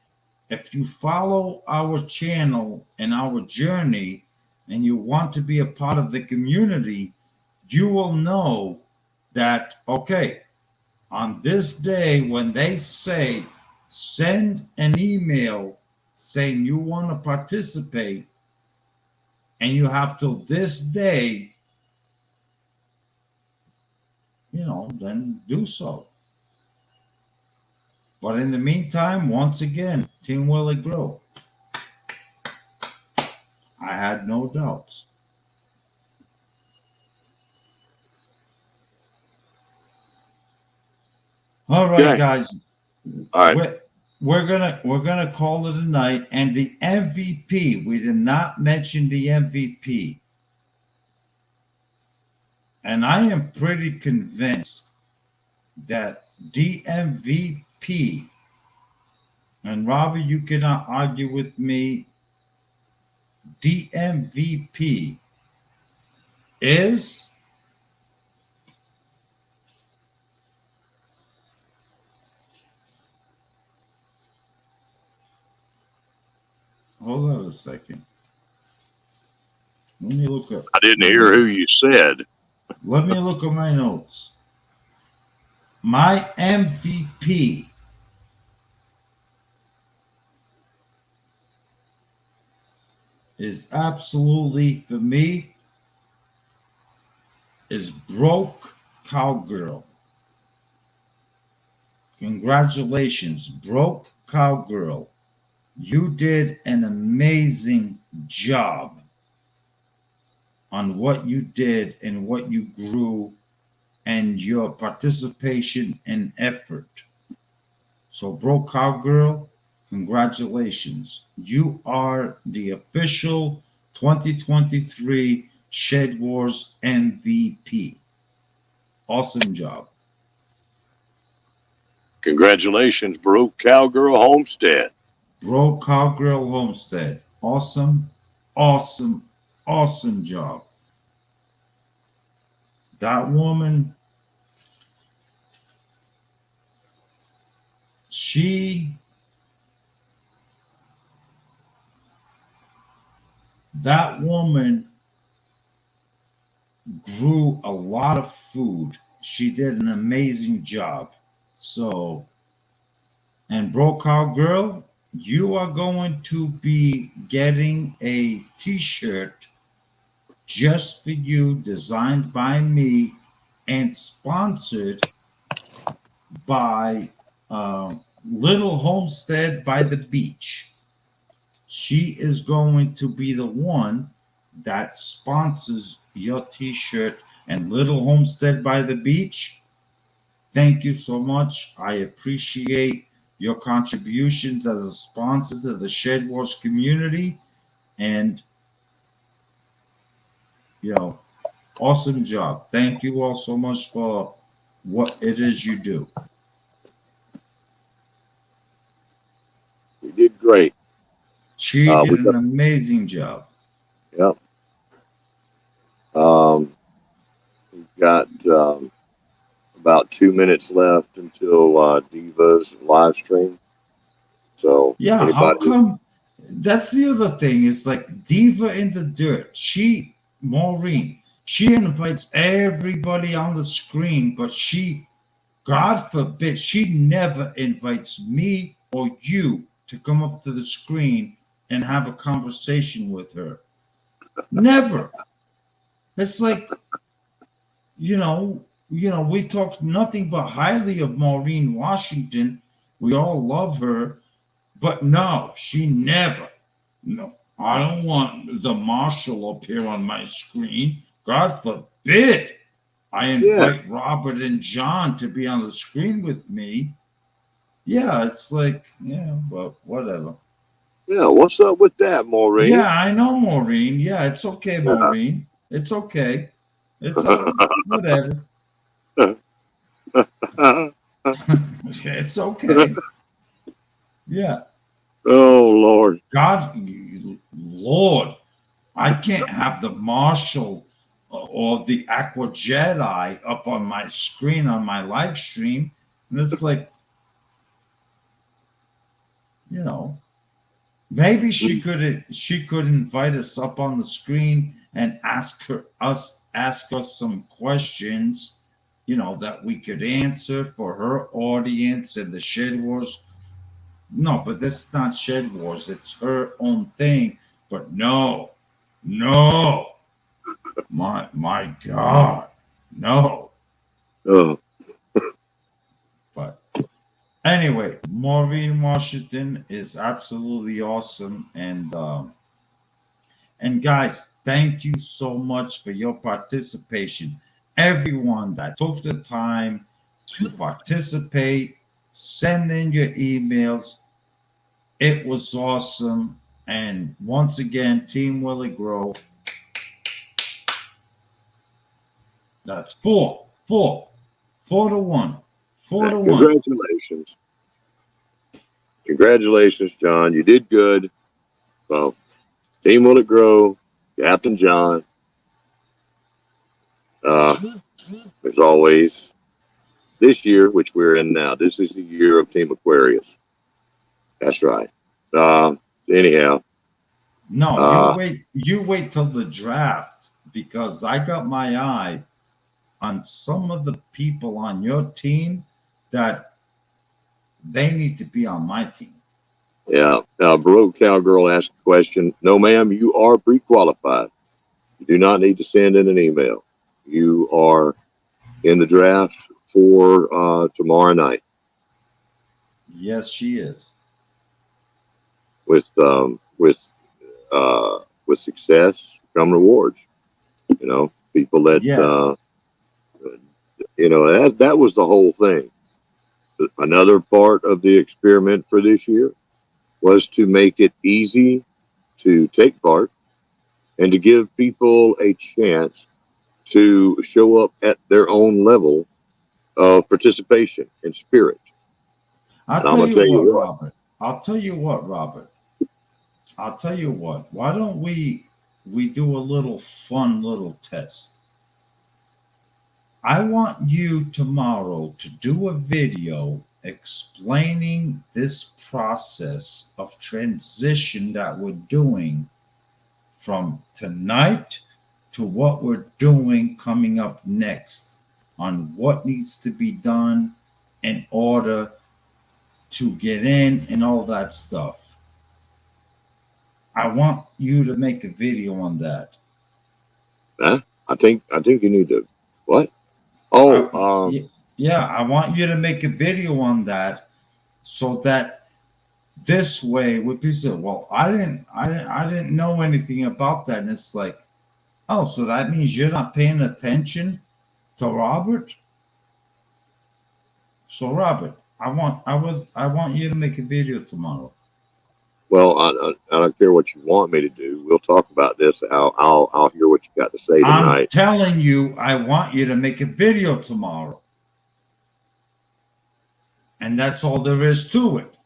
if you follow our channel and our journey and you want to be a part of the community, you will know that, okay, on this day when they say send an email saying you want to participate, and you have till this day, then do so. But in the meantime, once again, Team Will It Grow. I had no doubts. All right, okay. guys. All right. We're gonna call it a night. And the MVP, we did not mention the MVP. And I am pretty convinced that the MVP, and Robbie, you cannot argue with me, the MVP is hold on a second. Let me look up. I didn't hear who you said. Let me look at my notes. My MVP is absolutely, for me, is Broke Cowgirl. Congratulations, Broke Cowgirl. You did an amazing job on what you did and what you grew and your participation and effort. So, Broke Cowgirl, congratulations. You are the official 2023 Shed Wars MVP. Awesome job. Congratulations, Broke Cowgirl Homestead. Bro Cowgirl Homestead. Awesome, awesome, awesome job. That woman, she, that woman grew a lot of food. She did an amazing job. So, and Bro Cowgirl, you are going to be getting a t-shirt just for you, designed by me and sponsored by Little Homestead by the Beach. She is going to be the one that sponsors your t shirt. And Little Homestead by the Beach, thank you so much. I appreciate your contributions as a sponsor to the Shed Wars community. And, you know, awesome job. Thank you all so much for what it is you do. You did great. She did We an got, amazing job. yeah. We've got about 2 minutes left until Diva's live stream. So Yeah, how anybody, come? That's the other thing. Is like Diva in the Dirt. Maureen, she invites everybody on the screen, but she, God forbid, she never invites me or you to come up to the screen and have a conversation with her. Never. It's like, we talk nothing but highly of Maureen Washington. We all love her, but no, she never. No, I don't want the marshal up here on my screen. God forbid I yeah, invite Robert and John to be on the screen with me. Yeah, it's like, yeah, well, whatever. yeah. What's up with that, Yeah, Maureen? I know, Maureen. Yeah, it's okay, Yeah. Maureen. It's okay. It's whatever. It's okay. Yeah. Oh Lord. God, Lord, I can't have the Marshall or the Aqua Jedi up on my screen on my live stream. And it's like, you know, maybe she could invite us up on the screen and ask us some questions, that we could answer for her audience and the Shed Wars. No, but this is not Shed Wars. It's her own thing. But no, no. My God, no. Oh, But anyway, Maureen Washington is absolutely awesome, and guys, thank you so much for your participation. Everyone that took the time to participate, send in your emails. It was awesome. And once again, Team Willie Grove. That's four to one. 4-1. congratulations. Congratulations, John. You did good. Well, Team Will It Grow, Captain John. As always, this year, which we're in now, this is the year of Team Aquarius. That's right. Anyhow. No, you wait till the draft, because I got my eye on some of the people on your team that they need to be on my team. Yeah. Baroque Cowgirl asked a question. No, ma'am, you are pre-qualified. You do not need to send in an email. You are in the draft for tomorrow night Yes, she is. with success come rewards. People that Yes. that was the whole thing. Another part of the experiment for this year was to make it easy to take part and to give people a chance to show up at their own level of participation and spirit. I'll And I'm tell gonna you tell you what, what. Robert. I'll tell you what, Robert. I'll tell you what. Why don't we do a little fun little test? I want you tomorrow to do a video explaining this process of transition that we're doing from tonight to what we're doing coming up next on what needs to be done in order to get in and all that stuff. I want you to make a video on that. Huh? I think you need to what? Oh, Yeah, I want you to make a video on that so that this way would be so well, I didn't know anything about that. And it's like, oh, so that means you're not paying attention to Robert? So Robert, I want you to make a video tomorrow. well, I don't care what you want me to do. We'll talk about this. I'll hear what you got to say I'm tonight. telling you, I want you to make a video tomorrow. And that's all there is to it.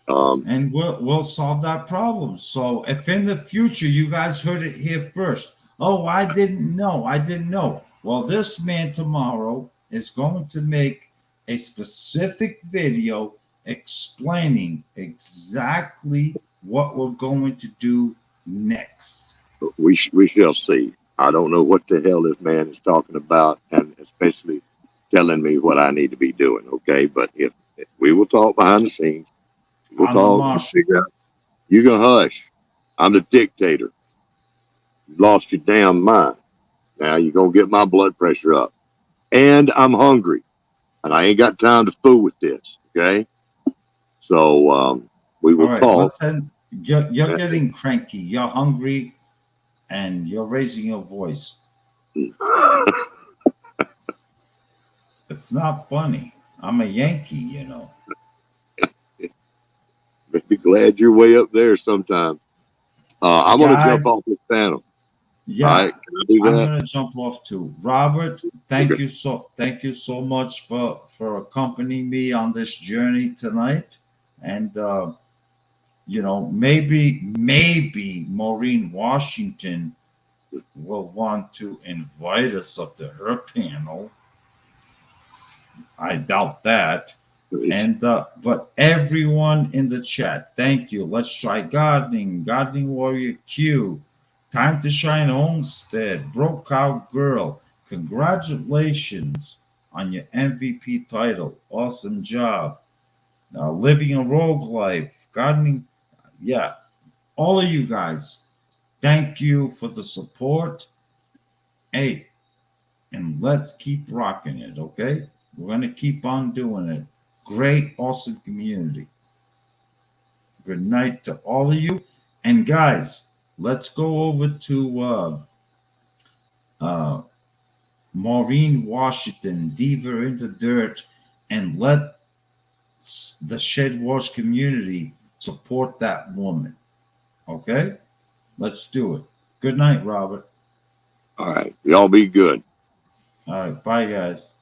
And we'll solve that problem. So if in the future you guys heard it here first, oh, I didn't know. Well, this man tomorrow is going to make a specific video explaining exactly what we're going to do next. We shall see. I don't know what the hell this man is talking about, and especially telling me what I need to be doing. Okay, but if we will talk behind the scenes, we'll talk and figure out. You can hush. I'm the dictator. You lost your damn mind. Now you're gonna get my blood pressure up, and I'm hungry, and I ain't got time to fool with this. Okay, so we will talk. You're getting cranky. You're hungry, and you're raising your voice. It's not funny. I'm a Yankee, you know. Be glad you're way up there sometime. I'm gonna jump off this panel. Yeah, all right, can I do that? I'm gonna jump off too. Robert, thank you so much for accompanying me on this journey tonight. And you know, maybe Maureen Washington will want to invite us up to her panel. I doubt that. And but everyone in the chat, thank you. Let's try gardening warrior Q, time to shine homestead, broke out girl. Congratulations on your MVP title. Awesome job. Living a rogue life, gardening. Yeah, all of you guys, thank you for the support. Hey, and let's keep rocking it, okay? We're going to keep on doing it. Great, awesome community. Good night to all of you. And guys, let's go over to Maureen Washington, Diva in the Dirt, and let the Shed Wars community support that woman. Okay? Let's do it. Good night, Robert. All right. Y'all be good. All right. Bye, guys.